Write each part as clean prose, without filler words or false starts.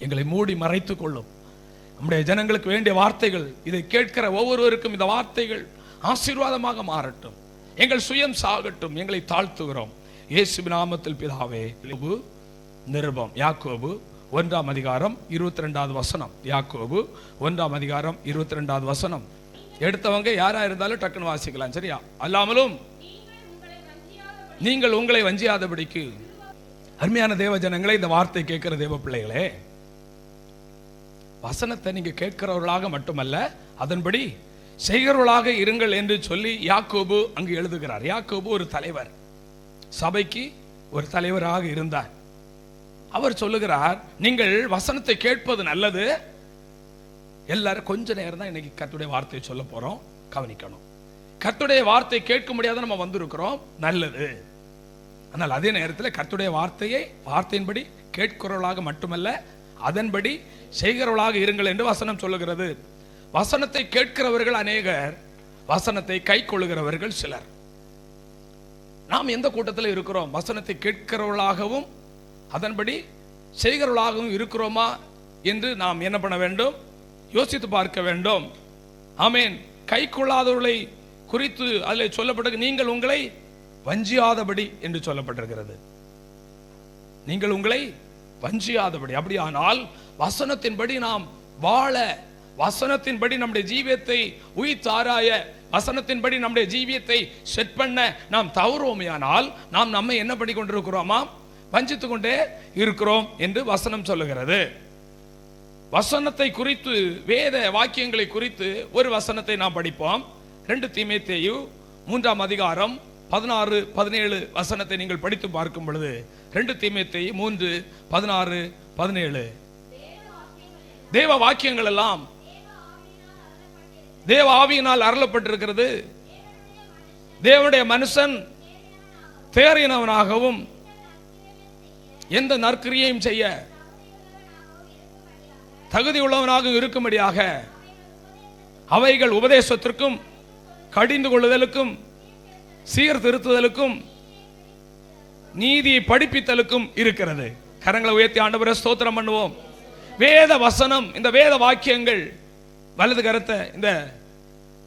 எங்களை மூடி மறைத்துக் கொள்ளும். நம்முடைய ஜனங்களுக்கு வேண்டிய வார்த்தைகள், இதை கேட்கிற ஒவ்வொருவருக்கும் இந்த வார்த்தைகள் ஆசீர்வாதமாக மாறட்டும். எங்கள் சுயம் சாகட்டும். எங்களை தாழ்த்துகிறோம் இயேசுவின் நாமத்தில் பிதாவே. நிருபம் யாக்கோபு 1ஆம் அதிகாரம் 22வது வசனம். யாக்கோபு 1ஆம் அதிகாரம் 22வது வசனம். எடுத்தவங்க யாரா இருந்தாலும் டக்குன்னு வாசிக்கலாம், சரியா? அல்லாமலும் நீங்கள் உங்களை வஞ்சியாதபடிக்கு. அருமையான தேவ ஜனங்களே, இந்த வார்த்தை கேட்கிற தேவ பிள்ளைகளே, வசனத்தை நீங்க கேட்கிறவர்களாக மட்டுமல்ல, அதன்படி செய்கிறவர்களாக இருங்கள் என்று சொல்லி யாக்கோபு அங்கு எழுதுகிறார். யாக்கோபு ஒரு தலைவர், சபைக்கு ஒரு தலைவராக இருந்தார். அவர் சொல்லுகிறார், நீங்கள் வசனத்தை கேட்பது நல்லது. எல்லாரும் கொஞ்ச நேரம் தான் இன்னைக்கு கர்த்தருடைய வார்த்தையை சொல்ல போறோம், கவனிக்கணும். கர்த்தருடைய வார்த்தை கேட்க முடியாத நம்ம வந்திருக்கிறோம், நல்லது. ஆனால் அதே நேரத்தில் கர்த்தருடைய வார்த்தையின்படி கேட்கிறவர்களாக மட்டுமல்ல, அதன்படி செய்கிறவர்களாக இருங்கள் என்று வசனம் சொல்லுகிறது. வசனத்தை கேட்கிறவர்கள் அநேகர், வசனத்தை கை கொள்ளுகிறவர்கள் சிலர். நாம் எந்த கூட்டத்தில் இருக்கிறோம்? வசனத்தை கேட்கிறவர்களாகவும் அதன்படி செய்கிறவர்களாகவும் இருக்கிறோமா என்று நாம் என்ன பண்ண வேண்டும்? யோசித்து பார்க்க வேண்டும். ஆமேன். கை கொள்ளாதவர்களை குறித்து அதில் சொல்லப்பட்டது, நீங்கள் உங்களை வஞ்சியாதபடி என்று சொல்லப்பட்டிருக்கிறது. நீங்கள் உங்களை வஞ்சியாதபடி. அப்படியானால் வசனத்தின்படி நாம் வாழ, வசனத்தின்படி நம்முடைய ஜீவியத்தை உயிர்த்தாராய, வசனத்தின்படி நம்முடைய ஜீவியத்தை செட் பண்ண நாம் தவறுவோமையானால் நாம் நம்மை என்ன பண்ணி கொண்டிருக்கிறோமா? வஞ்சித்துக் கொண்டே இருக்கிறோம் என்று வசனம் சொல்லுகிறது. வசனத்தை குறித்து, வேத வாக்கியங்களை குறித்து ஒரு வசனத்தை நாம் படிப்போம். 2 தீமோத்தேயு 3ஆம் அதிகாரம் 16, 17 வசனத்தை நீங்கள் படித்து பார்க்கும் பொழுது, 2 தீமோத்தேயு 3, 16, 17 தேவ வாக்கியங்கள் எல்லாம் தேவ ஆவியினால் அருளப்பட்டிருக்கிறது. தேவனுடைய மனுஷன் தேறினவனாகவும் எந்த நற்கிரியையும் செய்ய தகுதி உள்ளவனாக இருக்கும்படியாக அவைகள் உபதேசத்திற்கும் கடிந்து கொள்ளுதலுக்கும் சீர்திருத்துதலுக்கும் நீதியை படிப்பித்தலுக்கும் இருக்கிறது. கரங்களை உயர்த்தி ஆண்டவரை ஸ்தோத்திரம் பண்ணுவோம். வேத வசனம், இந்த வேத வாக்கியங்கள், வலது கரத்தை இந்த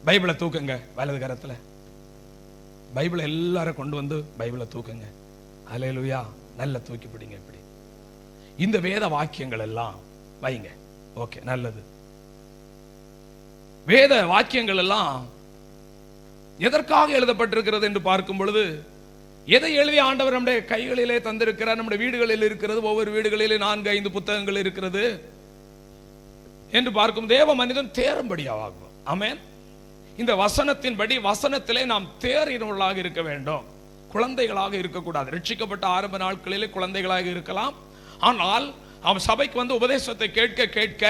பைபிளை தூக்குங்க. வலது கரத்துல பைபிளை எல்லாரும் கொண்டு வந்து பைபிளை தூக்குங்க. அல்லேலூயா. நல்ல தூக்கி பிடிங்க. இப்படி இந்த வேத வாக்கியங்கள் எல்லாம் வைங்க. ஓகே, நல்லது. வேத வாக்கியங்கள் எல்லாம் எதற்காக எழுதப்பட்டிருக்கிறது என்று பார்க்கும் பொழுது, எதை எழுதி ஆண்டவர் நம்முடைய கைகளிலே தந்திருக்கிறார்? நம்முடைய வீடுகளில் இருக்கிறது. ஒவ்வொரு வீடுகளிலே 4-5 புத்தகங்கள் இருக்கிறது என்று பார்க்கும். தேவ மனிதன் தேரும்படியாகும். ஆமென். இந்த வசனத்தின்படி, வசனத்திலே நாம் தேறினவர்களாக இருக்க வேண்டும். குழந்தைகளாக இருக்கக்கூடாது. ரட்சிக்கப்பட்ட ஆரம்ப நாட்களிலே குழந்தைகளாக இருக்கலாம். ஆனால் அவன் சபைக்கு வந்து உபதேசத்தை கேட்க கேட்க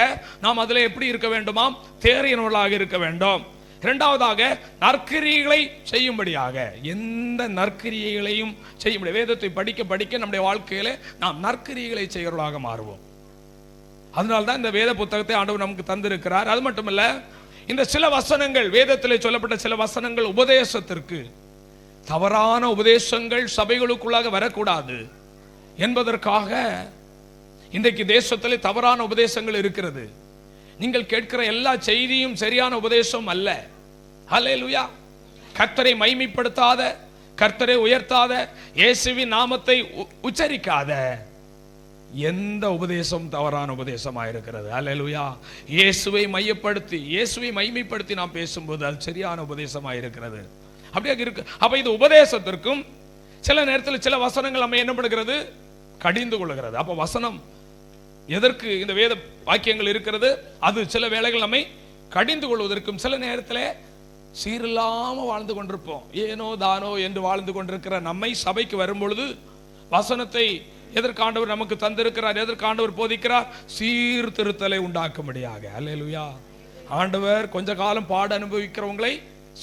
நாம் அதில் எப்படி இருக்க வேண்டுமாம்? தேறினவர்களாக இருக்க வேண்டும். இரண்டாவதாக, நற்கிரியைகளை செய்யும்படியாக, எந்த நற்கிரியைகளையும் செய்யும்படி வேதத்தை படிக்க படிக்க நம்முடைய வாழ்க்கையில நாம் நற்கிரியைகளை செய்கிறவர்களாக மாறுவோம். அதனால்தான் இந்த வேத புத்தகத்தை ஆண்டவர் நமக்கு தந்திருக்கிறார். அது மட்டுமல்ல, இந்த சில வசனங்கள், வேதத்திலே சொல்லப்பட்ட சில வசனங்கள் உபதேசத்திற்கு, தவறான உபதேசங்கள் சபைகளுக்குள்ளாக வரக்கூடாது என்பதற்காக இன்றைக்கு தேசத்திலே தவறான உபதேசங்கள் இருக்கிறது. நீங்கள் கேட்கிற எல்லா செய்தியும் சரியான உபதேசம் அல்ல. ஹல்லேலூயா. கர்த்தரை மைமைப்படுத்தாத, கர்த்தரை உயர்த்தாத, இயேசுவின் நாமத்தை உச்சரிக்காத எந்த உபதேசம் தவறான உபதேசமாக இருக்கிறது. ஹல்லேலூயா. இயேசுவை மையப்படுத்தி, இயேசுவை மைமைப்படுத்தி நாம் பேசும்போது அது சரியான உபதேசமாக இருக்கிறது. அப்படியே இருக்கு. அப்ப இது உபதேசத்திற்கும் சில நேரத்தில் சில வசனங்கள் நம்ம என்ன பண்ணுகிறது? கடிந்து கொள்ளுகிறது. அப்ப வசனம் எதற்கு இந்த வேத வாக்கியங்கள் இருக்கிறது? அது சில வேளைகள் நம்மை கடிந்து கொள்வதற்கும், சில நேரத்தில் சீரில்லாம வாழ்ந்து கொண்டிருப்போம், ஏனோ தானோ என்று வாழ்ந்து கொண்டிருக்கிற நம்மை சபைக்கு வரும் பொழுது வசனத்தை எதற்காண்டவர் நமக்கு தந்திருக்கிறார், எதற்காண்டவர் போதிக்கிறார்? சீர்திருத்தலை உண்டாக்கும்படியாக. அல்லேலூயா. ஆண்டவர் கொஞ்ச காலம் பாட அனுபவிக்கிறவங்களை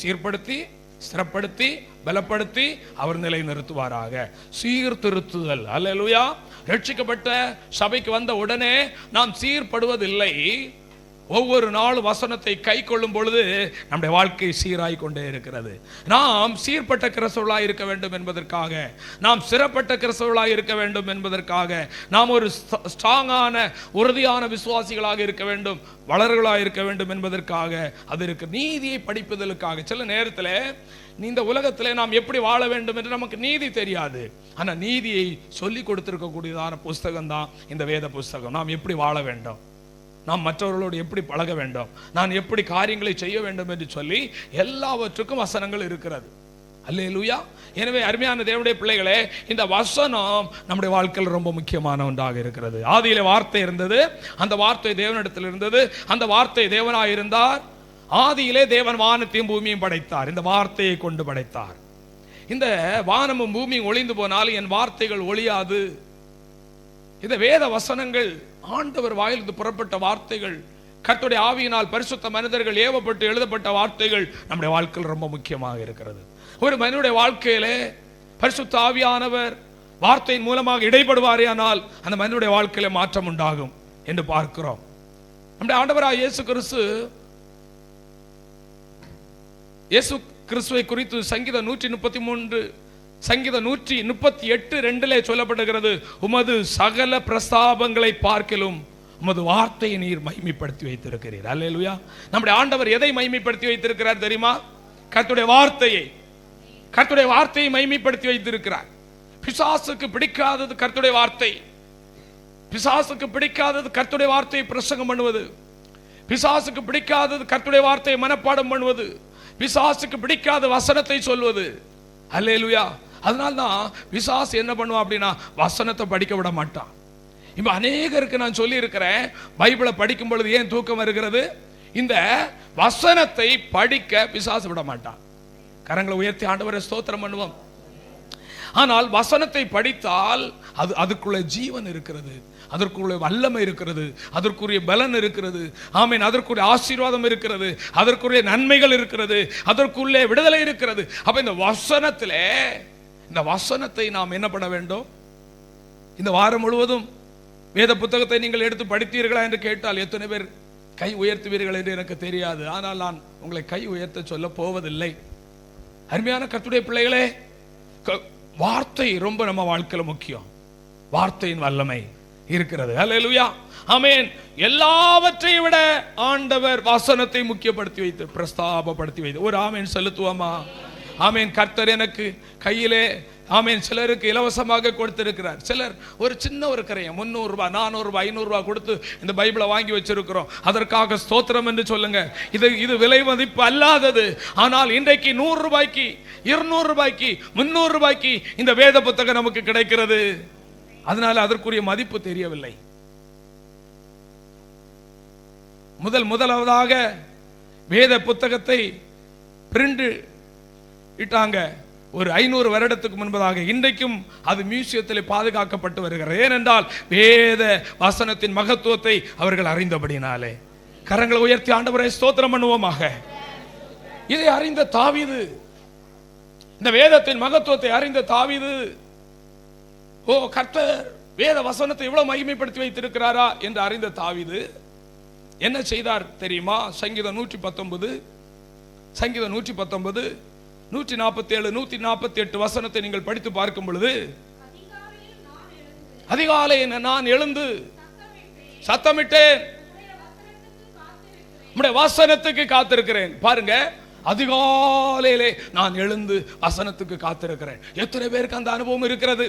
சீர்படுத்தி, ஸ்திரப்படுத்தி, பலப்படுத்தி அவர் நிலை நிறுத்துவாராக. சீர்திருத்துதல். அல்லேலூயா. ரட்சிக்கப்பட்ட சபைக்கு வந்த உடனே நாம் சீர்படுவதில்லை. ஒவ்வொரு நாளும் வசனத்தை கை கொள்ளும் பொழுது நம்முடைய வாழ்க்கை சீராய் கொண்டே இருக்கிறது. நாம் சீர்பட்ட கிறிஸ்தவர்களாய் இருக்க வேண்டும் என்பதற்காக, நாம் சிறப்பட்ட கிறிஸ்தவர்களாய் இருக்க வேண்டும் என்பதற்காக, நாம் ஒரு ஸ்ட்ராங்கான உறுதியான விசுவாசிகளாக இருக்க வேண்டும், வளர்களாக இருக்க வேண்டும் என்பதற்காக அது இருக்கு. நீதியை படிப்பதற்காக. சில நேரத்தில் இந்த உலகத்தில் நாம் எப்படி வாழ வேண்டும் என்று நமக்கு நீதி தெரியாது. ஆனால் நீதியை சொல்லி கொடுத்திருக்கக்கூடியதான புஸ்தகம் தான் இந்த வேத புஸ்தகம். நாம் எப்படி வாழ வேண்டும், நாம் மற்றவர்களோடு எப்படி பழக வேண்டும், நான் எப்படி காரியங்களை செய்ய வேண்டும் என்று சொல்லி எல்லாவற்றுக்கும் வசனங்கள் இருக்கிறது. அல்லேலூயா. எனவே அருமையான தேவனுடைய பிள்ளைகளே, இந்த வசனம் நம்முடைய வாழ்க்கையில் ரொம்ப முக்கியமான ஒன்றாக இருக்கிறது. ஆதியிலே வார்த்தை இருந்தது, அந்த வார்த்தை தேவனிடத்தில் இருந்தது, அந்த வார்த்தை தேவனாய் இருந்தார். ஆதியிலே தேவன் வானத்தையும் பூமியும் படைத்தார், இந்த வார்த்தையை கொண்டு படைத்தார். இந்த வானமும் பூமியும் ஒளிந்து போனாலும் என் வார்த்தைகள் ஒளியாது. இந்த வேத வசனங்கள் ஆண்டவர் வாயிலிருந்து புறப்பட்ட வார்த்தைகள், கர்த்தருடைய ஆவியினால் பரிசுத்த மனிதர்கள் ஏவப்பட்டு எழுதப்பட்ட வார்த்தைகள் நம்முடைய வாழ்க்கையில் ரொம்ப முக்கியமாக இருக்கிறது. ஒரு மனிதனுடைய வாழ்க்கையிலே பரிசுத்த ஆவியானவர் வார்த்தையின் மூலமாக இடைப்படுவாரேயானால் அந்த மனிதனுடைய வாழ்க்கையில மாற்றம் உண்டாகும் என்று பார்க்கிறோம். நம்முடைய ஆண்டவராகிய இயேசு கிறிஸ்துவை குறித்து சங்கீதம் 133 சங்கீதம் 138:2 சொல்லப்படுகிறது, உமது சகல பிரஸ்தாபங்களை பார்க்கிலும் உமது வார்த்தையை நீர் மகிமைப்படுத்தி வைத்திருக்கிறீர். அல்லேலூயா. நம்முடைய ஆண்டவர் எதை மகிமைப்படுத்தி வைத்திருக்கிறார் தெரியுமா? கர்த்தருடைய வார்த்தையை. கர்த்தருடைய வார்த்தையை மகிமைப்படுத்தி வைத்திருக்கிறார். பிசாசுக்கு பிடிக்காதது கர்த்தருடைய வார்த்தை. பிசாசுக்கு பிடிக்காதது கர்த்தருடைய வார்த்தையை பிரசங்கம் பண்ணுவது. பிசாசுக்கு பிடிக்காதது கர்த்தருடைய வார்த்தையை மனப்பாடம் பண்ணுவது. பிசாசுக்கு பிடிக்காத வசனத்தை சொல்வது. அல்லேலூயா. அதனால்தான் பிசாசு என்ன பண்ணுவான் அப்படின்னா வசனத்தை படிக்க விட மாட்டான். இப்ப அநேகருக்கு நான் சொல்லி இருக்கிறேன், பைபிளை படிக்கும் பொழுது ஏன் தூக்கம் வருகிறது? இந்த வசனத்தை படிக்க பிசாசு விட மாட்டான். கரங்களை உயர்த்தி ஆண்டவரை ஸ்தோத்திரம் பண்ணுவோம். ஆனால் வசனத்தை படித்தால் அதுக்குள்ள ஜீவன் இருக்கிறது, அதற்குள்ள வல்லமை இருக்கிறது, அதற்குரிய பலன் இருக்கிறது. ஆமீன். அதற்குரிய ஆசீர்வாதம் இருக்கிறது, அதற்குரிய நன்மைகள் இருக்கிறது, அதற்குள்ளே விடுதலை இருக்கிறது. அப்ப இந்த வசனத்திலே, இந்த வசனத்தை நாம் என்ன பண்ண வேண்டும்? இந்த வாரம் முழுவதும் வேத புத்தகத்தை நீங்கள் எடுத்து படித்தீர்களா என்று கேட்டால் எத்தனை பேர் கை உயர்த்துவீர்கள் என்று எனக்கு தெரியாது. ஆனால் நான் உங்களை கை உயர்த்த சொல்ல போவதில்லை. அருமையான கர்த்தருடைய பிள்ளைகளே, வார்த்தை ரொம்ப நம்ம வாழ்க்கையில முக்கியம். வார்த்தையின் வல்லமை இருக்கிறது. அல்லேலூயா. ஆமென். எல்லாவற்றையும் விட ஆண்டவர் வசனத்தை முக்கியப்படுத்தி வைத்து பிரஸ்தாபப்படுத்தி வைத்து ஒரு ஆமென் செலுத்துவோமா? ஆமென். கர்த்தர் எனக்கு கையிலே ஆமென் சிலருக்கு இலவசமாக கொடுத்திருக்கிறார். சிலர் ஒரு சின்ன ஒரு கரையை 300 ரூபாய் 400 ரூபாய் 500 ரூபாய் கொடுத்து இந்த பைபிளை வாங்கி வச்சிருக்கிறோம். அதற்காக ஸ்தோத்திரம் என்று சொல்லுங்க. இது விலை மதிப்பு அல்லாதது. ஆனால் இன்றைக்கு 100 ரூபாய்க்கு 200 ரூபாய்க்கு 300 ரூபாய்க்கு இந்த வேத புத்தகம் நமக்கு கிடைக்கிறது. அதனால அதற்குரிய மதிப்பு தெரியவில்லை. முதலாவதாக வேத புத்தகத்தை பிரிண்ட் இட்டாங்க ஒரு 500 வருடத்துக்கு முன்பதாக. இன்றைக்கும் அது மியூசியத்தில் பாதுகாக்கப்பட்டு வருகிறது. ஏனென்றால் வேத வசனத்தின் மகத்துவத்தை அவர்கள் அறிந்தபடினாலே. கரங்களை உயர்த்தி ஆண்டவரை ஸ்தோத்திரம் பண்ணுவோமாக. இதை அறிந்த தாவீது, இந்த வேதத்தின் மகத்துவத்தை அறிந்த தாவீது, ஓ கர்த்தர் வேத வசனத்தை இவ்வளவு மகிமைப்படுத்தி வைத்திருக்கிறாரா என்று அறிந்த தாவீது என்ன செய்தார் தெரியுமா? சங்கீதம் 119 147 148 வசனத்தை நீங்கள் படித்து பார்க்கும் பொழுது, அதிகாலை நான் எழுந்து சத்தமிட்டேன், உம்முடைய வசனத்துக்கு காத்திருக்கிறேன். பாருங்க, அதிகாலையிலே நான் எழுந்து வசனத்துக்கு காத்திருக்கிறேன். எத்தனை பேருக்கு அந்த அனுபவம் இருக்கிறது?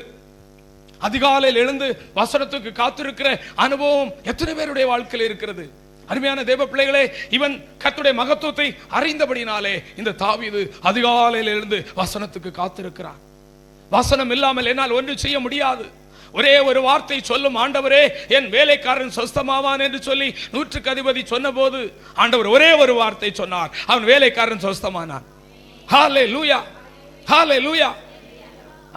அதிகாலையில் எழுந்து வசனத்துக்கு காத்திருக்கிற அனுபவம் எத்தனை பேருடைய வாழ்க்கையில் இருக்கிறது? அருமையான தேவ பிள்ளைகளே, இவன் கர்த்தருடைய மகத்துவத்தை அறிந்தபடினாலே இந்த தாவீது அதிகாலையில் எழுந்து வசனத்துக்கு காத்திருக்கிறான். வசனம் இல்லாமல் என்னால் ஒன்று செய்ய முடியாது. ஒரே ஒரு வார்த்தை சொல்லும், ஆண்டவரே என் வேலைக்காரன் சொஸ்தமாவான் என்று சொல்லி 100க்கு அதிபதி சொன்ன போது ஆண்டவர் ஒரே ஒரு வார்த்தை சொன்னார், அவன் வேலைக்காரன் சொஸ்தமானான். ஹல்லேலூயா, ஹல்லேலூயா.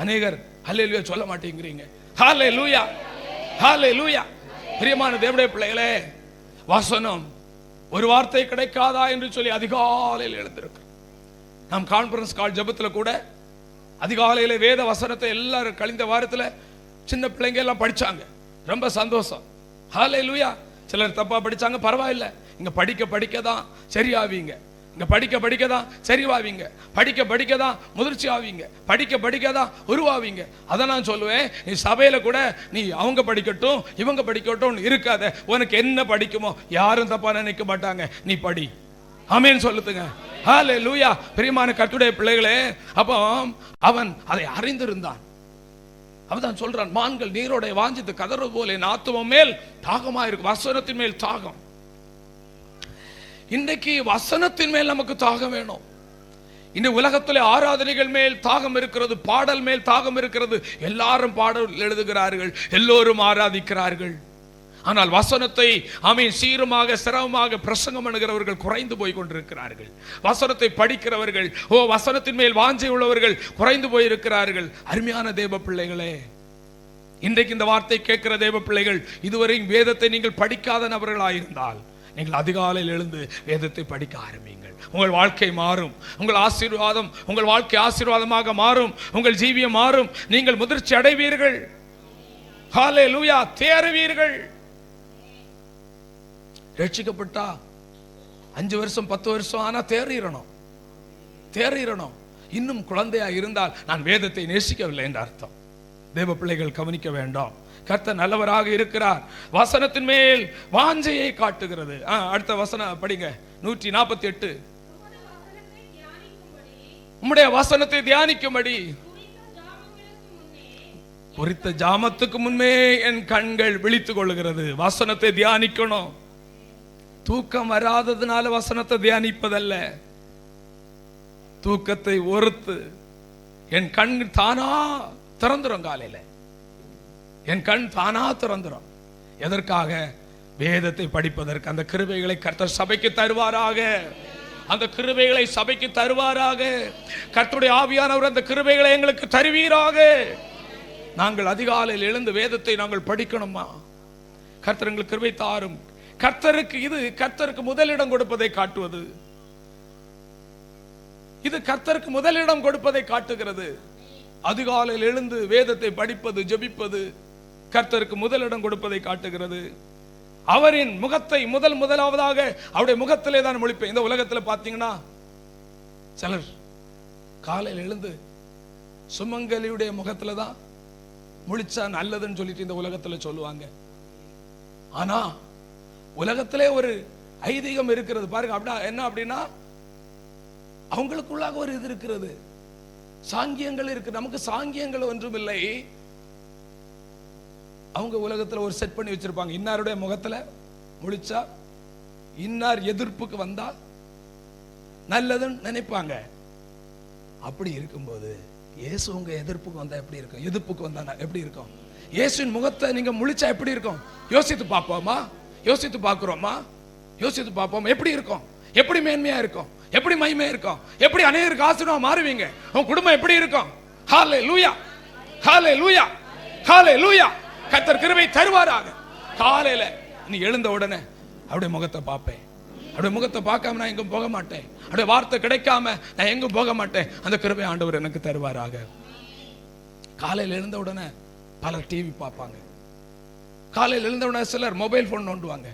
அநேகர் ஹல்லேலூயா சொல்ல மாட்டேங்கிறீங்க. ஹல்லேலூயா, ஹல்லேலூயா. பிரியமான தேவனுடைய பிள்ளைகளே, வசனம் ஒரு வார்த்தை கிடைக்காதா என்று சொல்லி அதிகாலையில் எழுந்திருக்கு. நாம் கான்ஃபரன்ஸ் கால் ஜெபத்தில் கூட அதிகாலையில் வேத வசனத்தை எல்லாரும் கழிந்த வாரத்தில் சின்ன பிள்ளைங்க எல்லாம் படிச்சாங்க. ரொம்ப சந்தோஷம். ஹல்லேலூயா. சிலர் தப்பா படிச்சாங்க, பரவாயில்லை. இங்க படிக்க படிக்கதான் சரியாவீங்க, இங்க படிக்க படிக்கதான் சரிவாவீங்க, படிக்க படிக்கதான் முதிர்ச்சி ஆவீங்க, படிக்க படிக்கதான் உருவாவீங்க. அதை நான் சொல்லுவேன், நீ சபையில கூட நீ அவங்க படிக்கட்டும் இவங்க படிக்கட்டும் இருக்காத. உனக்கு என்ன படிக்குமோ யாரும் தப்பா நினைக்க மாட்டாங்க, நீ படி. ஆமென் சொல்லுங்க. ஹல்லேலூயா. பிரியமான கர்த்தருடைய பிள்ளைகளே, அப்போ அவன் அதை அறிந்திருந்தான். அவன் சொல்றான், மான்கள் நீரோட வாஞ்சித்து கதறது போல என் ஆத்துவ மேல் தாகமா இருக்கு. வசனத்தின் மேல் தாகம். இன்றைக்கு வசனத்தின் மேல் நமக்கு தாகம் வேணும். இந்த உலகத்திலே ஆராதனைகள் மேல் தாகம் இருக்கிறது, பாடல் மேல் தாகம் இருக்கிறது. எல்லாரும் பாடல் எழுதுகிறார்கள், எல்லோரும் ஆராதிக்கிறார்கள். ஆனால் வசனத்தை சீரமாக சிரமமாக பிரசங்கம் பண்ணுகிறவர்கள் குறைந்து போய் கொண்டிருக்கிறார்கள். வசனத்தை படிக்கிறவர்கள், வசனத்தின் மேல் வாஞ்சை உள்ளவர்கள் குறைந்து போயிருக்கிறார்கள். அருமையான தேவ பிள்ளைகளே, இன்றைக்கு இந்த வார்த்தை கேட்கிற தேவ பிள்ளைகள், இதுவரை வேதத்தை நீங்கள் படிக்காத நபர்களாயிருந்தால் நீங்கள் அதிகாலையில் எழுந்து வேதத்தை படிக்க ஆரம்பியுங்கள். உங்கள் வாழ்க்கை மாறும். உங்கள் ஆசீர்வாதம், உங்கள் வாழ்க்கை ஆசீர்வாதமாக மாறும். உங்கள் ஜீவியம் மாறும். நீங்கள் முதிர்ச்சி அடைவீர்கள். ஹல்லேலூயா. தேறுவீர்கள். ரட்சிக்கப்பட்டா 5 வருஷம் 10 வருஷம் ஆனா தேறிடணும். இன்னும் குழந்தையா இருந்தால் நான் வேதத்தை நேசிக்கவில்லை என்ற அர்த்தம். தேவ பிள்ளைகள் கவனிக்க வேண்டாம். கர்த்தர் நல்லவராக இருக்கிறார். வசனத்தின் மேல் வாஞ்சையை காட்டுகிறது. அடுத்த வசனம் படிங்க. 148. உம்முடைய வசனத்தை தியானிக்கும்படி குறித்த ஜாமத்துக்கு முன்னே என் கண்கள் விழித்துக் கொள்கிறது. வசனத்தை தியானிக்கணும். தூக்கம் வராததுனால வசனத்தை தியானிப்பதல்ல, தூக்கத்தை ஒருத்து என் கண் தானா திறந்துரும். காலையில என் கண் தானா திறந்துரும். எதற்காக? வேதத்தை படிப்பதற்கு. அந்த கிருபைகளை கர்த்தர் சபைக்கு தருவாராக. அந்த கிருபைகளை சபைக்கு தருவாராக. கர்த்தருடைய ஆவியானவர் அந்த கிருபைகளை எங்களுக்கு தருவீராக. நாங்கள் அதிகாலையில் எழுந்து வேதத்தை நாங்கள் படிக்கணுமா? கர்த்தர் எங்களுக்கு கிருபை தாரும். கர்த்தருக்கு முதலிடம் கொடுப்பதை காட்டுவது. இது கர்த்தருக்கு முதலிடம் கொடுப்பதை காட்டுகிறது. அதிகாலையில் எழுந்து வேதத்தை படிப்பது, ஜெபிப்பது கர்த்தருக்கு முதலிடம் கொடுப்பதை காட்டுகிறது. அவரின் முகத்தை முதலாவதாக அவருடைய முகத்திலே தான் முழிப்பேன். இந்த உலகத்தில் பார்த்தீங்கன்னா சிலர் காலையில் எழுந்து சுமங்கலியுடைய முகத்துல தான் முழிச்சா நல்லதுன்னு சொல்லிட்டு இந்த உலகத்துல சொல்லுவாங்க. ஆனா உலகத்திலே ஒரு ஐதீகம் இருக்கிறது பாருங்க. அப்படின்னா என்ன அப்படின்னா, அவங்களுக்குள்ளாக ஒரு இது இருக்கிறது, சாங்கியங்கள் இருக்கு. நமக்கு சாங்கியங்கள் ஒன்றும் இல்லை. அவங்க உலகத்துல ஒரு செட் பண்ணி வச்சிருப்பாங்க. இன்னாருடைய முகத்துல முழிச்சா, இன்னார் எதிர்ப்புக்கு வந்தா நல்லதுன்னு நினைப்பாங்க. அப்படி இருக்கும்போது இயேசு உங்க எதிர்ப்புக்கு வந்தா எப்படி இருக்கும்? எதிர்ப்புக்கு வந்தா எப்படி இருக்கும்? இயேசுவின் முகத்தை நீங்க முழிச்சா எப்படி இருக்கும்? யோசித்து பார்ப்போமா? யோசித்து பார்க்கிறோமா? யோசித்து பார்ப்போம். எப்படி இருக்கும்? எப்படி மேன்மையா இருக்கும்? எப்படி மகிமையா இருக்கும்? எப்படி அநேகருக்கு ஆசீர்வாதம் மாறுவீங்க? உங்க குடும்பம் எப்படி இருக்கும்? ஹல்லேலூயா, ஹல்லேலூயா, ஹல்லேலூயா. கர்த்தர் கிருபை தருவாராக. காலையில நீ எழுந்த உடனே அவருடைய முகத்தை பார்ப்பேன். அவருடைய முகத்தை பார்க்காம நான் எங்கும் போக மாட்டேன். அவருடைய வார்த்தை கிடைக்காம நான் எங்கும் போக மாட்டேன். அந்த கிருபை ஆண்டவர் எனக்கு தருவாராக. காலையில் எழுந்த உடனே பலர் டிவி பார்ப்பாங்க. காலையில் எழுந்த உடனே சிலர் மொபைல் போன் நோண்டுவாங்க.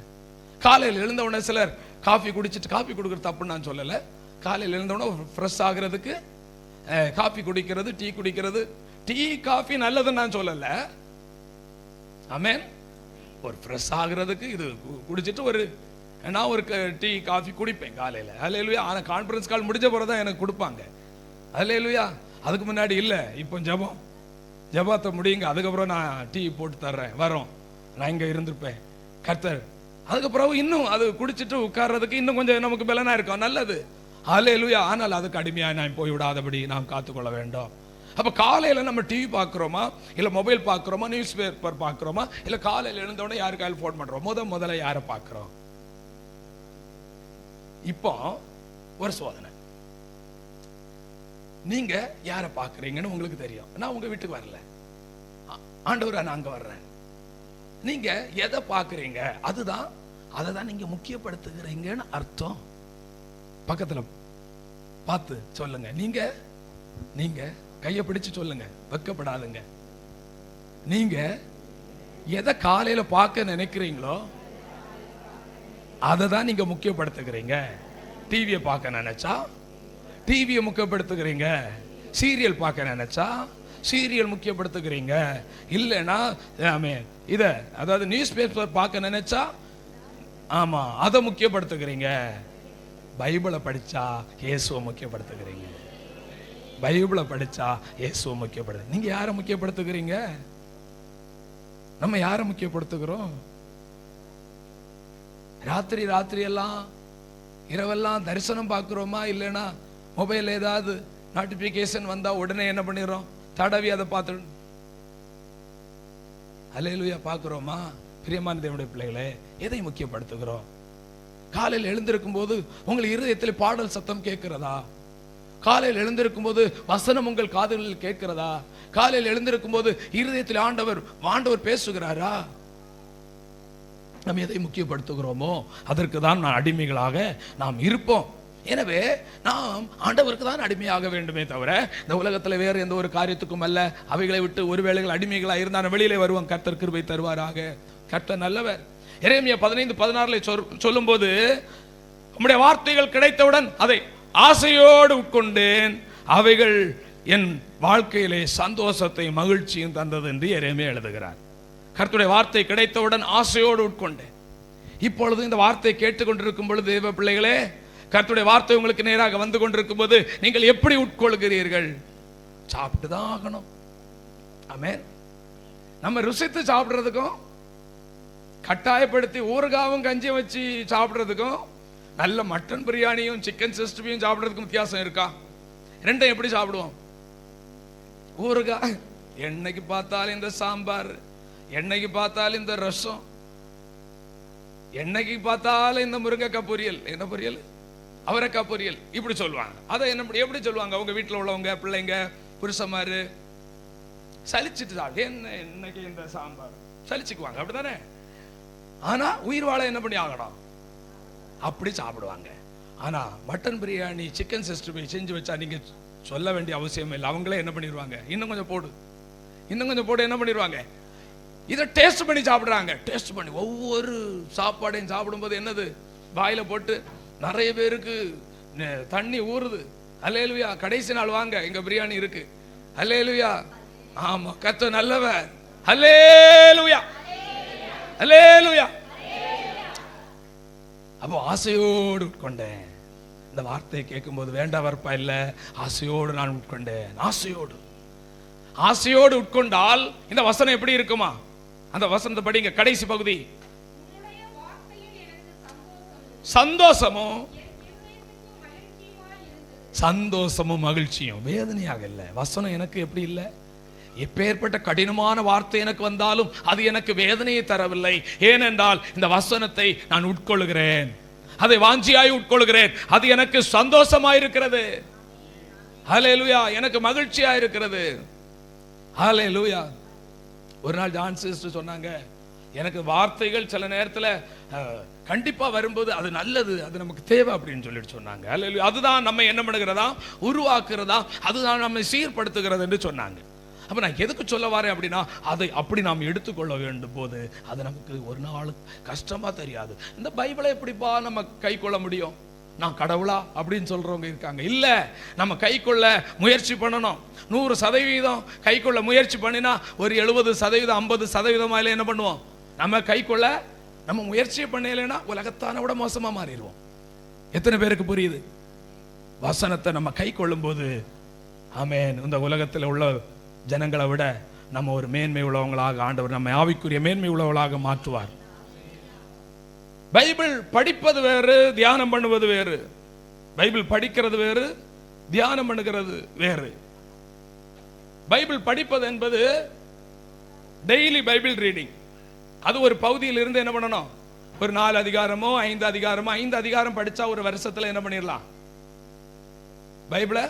காலையில் எழுந்த உடனே சிலர் காஃபி குடிச்சிட்டு, காஃபி குடுக்கிறது தப்புன்னு நான் சொல்லலை. காலையில் எழுந்த உடனே ஃப்ரெஷ் ஆகிறதுக்கு காஃபி குடிக்கிறது, டீ குடிக்கிறது. டீ காஃபி நல்லதுன்னு நான் சொல்லலை. ஆமென். ஒரு ஃப்ரெஷ் ஆகிறதுக்கு இது குடிச்சிட்டு நான் ஒரு டீ காஃபி குடிப்பேன் காலையில். ஹல்லேலூயா. ஆனால் கான்ஃபரன்ஸ் கால் முடிஞ்ச பிறகு தான் எனக்கு கொடுப்பாங்க. ஹல்லேலூயா. அதுக்கு முன்னாடி இல்லை. இப்போ ஜெபத்தை முடியுங்க, அதுக்கப்புறம் நான் டீ போட்டு தர்றேன், வரோம், நான் இங்கே இருந்திருப்பேன். கர்த்தர் அதுக்கப்புறம் இன்னும் அது குடிச்சிட்டு உட்கார்றதுக்கு இன்னும் கொஞ்சம் நமக்கு பலனா இருக்கும், நல்லது. ஹல்லேலூயா. ஆனால் அதுக்கு அடிமையாக நான் போய் விடாதபடி நாம் காத்துக்கொள்ள வேண்டும். அப்போ காலையில் நம்ம டிவி பார்க்குறோமா, இல்லை மொபைல் பார்க்குறோமா, நியூஸ் பேப்பர் பார்க்குறோமா, இல்லை காலையில் எழுந்தோடனே யாருக்காவது ஃபோன் பண்ணுறோம்? முதல்ல யாரை பார்க்குறோம்? இப்போ ஒரு சோதனை. நீங்க யாரை பார்க்குறீங்கன்னு உங்களுக்கு தெரியும். நான் உங்க வீட்டுக்கு வரல, ஆண்டவரா நான் அங்க வர்றேன். நீங்க எதை பார்க்குறீங்க அதை தான் நீங்க முக்கியப்படுத்துகிறீங்கன்னு அர்த்தம். பக்கத்துல பார்த்து சொல்லுங்க. நீங்க கையை பிடிச்சு சொல்லுங்க, வெக்கப்படாதுங்க. நீங்க எதை காலையில பார்க்க நினைக்கிறீங்களோ அதை தான் நீங்க முக்கியப்படுத்துகிறீங்க. டிவியை பார்க்க நினைச்சா டிவியை முக்கியப்படுத்துகிறீங்க, சீரியல் பார்க்க நினைச்சா சீரியல் முக்கியப்படுத்துகிறீங்க, இல்லைன்னா இத அதாவது நியூஸ் பேப்பர் பார்க்க நினைச்சா ஆமா அதை முக்கியப்படுத்துகிறீங்க. பைபிளை படிச்சா இயேசுவை முக்கியப்படுத்துகிறீங்க. பைபிளை படிச்சா இயேசுவை முக்கியப்படுத்து. நீங்க யாரை முக்கியப்படுத்துகிறீங்க? நம்ம யாரை முக்கியப்படுத்துகிறோம்? ராத்திரி எல்லாம் இரவெல்லாம் தரிசனம் பார்க்கிறோமா? இல்லைன்னா மொபைல் ஏதாவது நோட்டிபிகேஷன் வந்தா உடனே என்ன பண்ணிடுறோம்? தடவி அதை பார்த்து அல்லேலூயா பார்க்கிறோமா? பிரியமான தேவனுடைய பிள்ளைகளே, எதை முக்கியப்படுத்துகிறோம்? காலையில் எழுந்திருக்கும் போது உங்கள் இருதயத்தில் பாடல் சத்தம் கேட்கிறதா? காலையில் எழுந்திருக்கும் போது வசனம் உங்கள் காதுகளில் கேட்கிறதா? காலையில் எழுந்திருக்கும் போது இருதயத்தில் ஆண்டவர் பேசுகிறாரா? நம்ம எதை முக்கியப்படுத்துகிறோமோ அதற்கு தான் அடிமைகளாக நாம் இருப்போம். எனவே நாம் ஆண்டவருக்கு தான் அடிமையாக வேண்டுமே தவிர இந்த உலகத்தில் வேறு எந்த ஒரு காரியத்துக்கும் அல்ல. அவைகளை விட்டு ஒருவேளை அடிமைகளாக இருந்தால் வெளியிலே வருவோம். கர்த்தர் கிருபை தருவாராக. கர்த்தர் நல்லவர். எரேமியா 15:16 சொல்லும் போது, உம்முடைய வார்த்தைகள் கிடைத்தவுடன் அதை ஆசையோடு உட்கொண்டேன், அவைகள் என் வாழ்க்கையிலே சந்தோஷத்தை மகிழ்ச்சியும் தந்தது என்று எரேமியா எழுதுகிறார். கர்த்தருடைய வார்த்தை கிடைத்தவுடன் ஆசையோடு உட்கொண்டேன். இப்பொழுது இந்த வார்த்தை கேட்டுக்கொண்டிருக்கும் பொழுது தேவ பிள்ளைகளே, கர்த்தருடைய வார்த்தை உங்களுக்கு நேராக வந்து கொண்டிருக்கும் போது நீங்கள் எப்படி உட்கொள்கிறீர்கள்? சாப்பிட்டு தான் ஆகணும். ஆமென். நம்ம ருசித்து சாப்பிடுறதுக்கும் கட்டாயப்படுத்தி ஊறுகாவும் கஞ்சியும் வச்சு சாப்பிடுறதுக்கும் நல்ல மட்டன் பிரியாணியும் சிக்கன் சிக்ஸ்டியும் சாப்பிடுறதுக்கும் வித்தியாசம் இருக்கா? ரெண்டும் எப்படி சாப்பிடுவோம்? ஊறுகாய் என்னைக்கு பார்த்தாலும் இந்த சாம்பார், என்னைக்கு பார்த்தாலும் இந்த ரசம், என்னைக்கு பார்த்தாலும் இந்த முருங்கைக்காய் பொரியல், என்ன பொரியல், அவரைக்காய் பொரியல், இப்படி சொல்லுவாங்க. அதை என்ன எப்படி சொல்லுவாங்க? அவங்க வீட்டில் உள்ளவங்க, பிள்ளைங்க, புருஷமாரு சலிச்சுட்டு என்ன இன்னைக்கு இந்த சாம்பார் சலிச்சுக்குவாங்க, அப்படித்தானே? ஆனா உயிர் வாழ என்ன பண்ணி ஆகணும்? அப்படி சாப்பிடுவாங்க. ஆனா மட்டன் பிரியாணி, சிக்கன் சிக்ஸ்டி செஞ்சு வச்சா நீங்க சொல்ல வேண்டிய அவசியம் இல்லை. அவங்களே என்ன பண்ணிடுவாங்க? இன்னும் கொஞ்சம் போடு, இன்னும் கொஞ்சம் போடு, என்ன பண்ணிடுவாங்க? இதை டேஸ்ட் பண்ணி சாப்பிடுறாங்க. டேஸ்ட் பண்ணி ஒவ்வொரு சாப்பாடையும் சாப்பிடும்போது என்னது வாயில போட்டு நிறைய பேருக்கு தண்ணி ஊறுது. அல்லேலூயா. கடைசி நாள் வாங்க, எங்க பிரியாணி இருக்கு. அல்லேலூயா. ஆமா, கர்த்தர் நல்லவர். அல்லேலூயா, அல்லேலூயா. அப்போ ஆசையோடு உட்கொண்டேன். இந்த வார்த்தையை கேட்கும்போது வேண்டாம் வரப்பா இல்ல, ஆசையோடு நான் உட்கொண்டேன். ஆசையோடு, ஆசையோடு உட்கொண்டால் இந்த வசனம் எப்படி இருக்குமா? அந்த வசனத்தை படிங்க, கடைசி பகுதி. சந்தோஷமும் சந்தோஷமும் மகிழ்ச்சியும். வேதனையாக இல்லை. வசனம் எனக்கு எப்படி இல்லை? எப்பேற்பட்ட கடினமான வார்த்தை எனக்கு வந்தாலும் அது எனக்கு வேதனையை தரவில்லை. ஏனென்றால் இந்த வசனத்தை நான் உட்கொள்கிறேன், அதை வாஞ்சியாய் உட்கொள்கிறேன். அது எனக்கு சந்தோஷமாயிருக்கிறது. ஹல்லேலூயா. எனக்கு மகிழ்ச்சியா இருக்கிறது. ஹல்லேலூயா. ஒரு நாள் ஜான் சிஸ்டர் சொன்னாங்க, எனக்கு வார்த்தைகள் சில நேரத்தில் கண்டிப்பா வரும்போது அது நல்லது, அது நமக்கு தேவை அப்படின்னு சொல்லிட்டு சொன்னாங்க. ஹல்லேலூயா. அதுதான் நம்ம என்ன பண்ணுகிறதா, உருவாக்குறதா, அதுதான் நம்மை சீர்படுத்துகிறது என்று சொன்னாங்க. அப்ப நான் எதுக்கு சொல்ல வரேன் அப்படின்னா, அதை அப்படி நாம் எடுத்துக்கொள்ள வேண்டும் போது அது நமக்கு ஒரு நாள் கஷ்டமா தெரியாது. இந்த பைபிளை எப்படிப்பா நம்ம கை கொள்ள முடியும்? நான் கடவுளா அப்படின்னு சொல்றவங்க இருக்காங்க. இல்ல, நம்ம கை கொள்ள முயற்சி பண்ணணும். 100% கை கொள்ள முயற்சி பண்ணினா ஒரு 70%, 50% என்ன பண்ணுவோம்? நம்ம கை கொள்ள நம்ம முயற்சியை பண்ணலைன்னா உலகத்தான விட மோசமா மாறிடுவோம். எத்தனை பேருக்கு புரியுது? வசனத்தை நம்ம கை கொள்ளும் போது ஆமென், இந்த உலகத்தில் உள்ள ஜனங்களை விட நம்ம ஒரு மேன்மை உள்ளவங்களாக ஆண்டவர் நம்ம ஆவிக்குரிய மேன்மை உள்ளவங்களாக மாற்றுவார். பைபிள் படிப்பது வேறு, தியானம் பண்ணுவது வேறு. பைபிள் படிக்கிறது வேறு, தியானம் பண்ணுகிறது வேறு. பைபிள் படிப்பது என்பது டெய்லி பைபிள் ரீடிங். அது ஒரு பகுதியில் இருந்து என்ன பண்ணணும்? ஒரு 4 அதிகாரமோ 5 அதிகாரமோ, 5 அதிகாரம் படிச்சா ஒரு வருஷத்துல என்ன பண்ணிடலாம்? பைபிளை